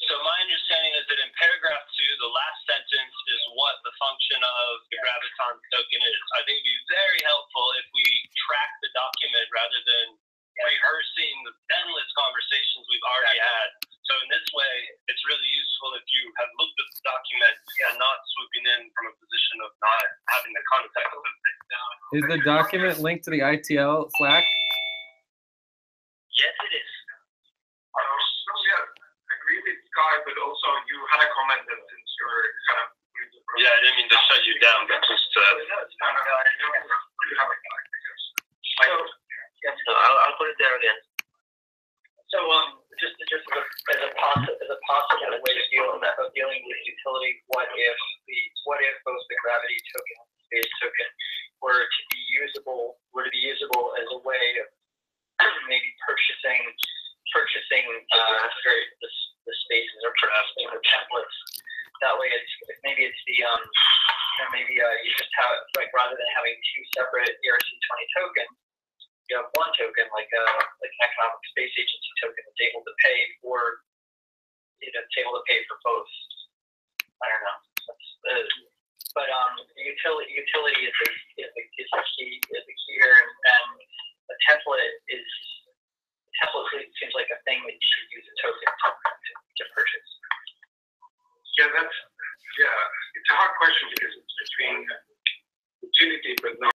So my understanding is that in paragraph 2, the last sentence is what the function of the Graviton token is. I think it'd be very helpful if we track the document rather than rehearsing the endless conversations we've already had. So in this way, it's really useful if you have looked at the document and not swooping in from a position of not having the context of it. Is the document linked to the ITL Slack? Yes, it is. Agree with Guy, but also you had a comment that since you're kind of yeah, I didn't mean to shut you down, but just I'll put it there again. So just as a possible way of dealing with utility, what if both the gravity token and the space token were to be usable as a way of maybe purchasing the spaces or purchasing the templates. That way, maybe it's the you just have, like, rather than having two separate ERC20 tokens, you have one token like an economic space agency token that's able to pay for both. I don't know. But utility is the key here, and the template seems like a thing that you should use a token to purchase. Yeah, it's a hard question because it's between utility but not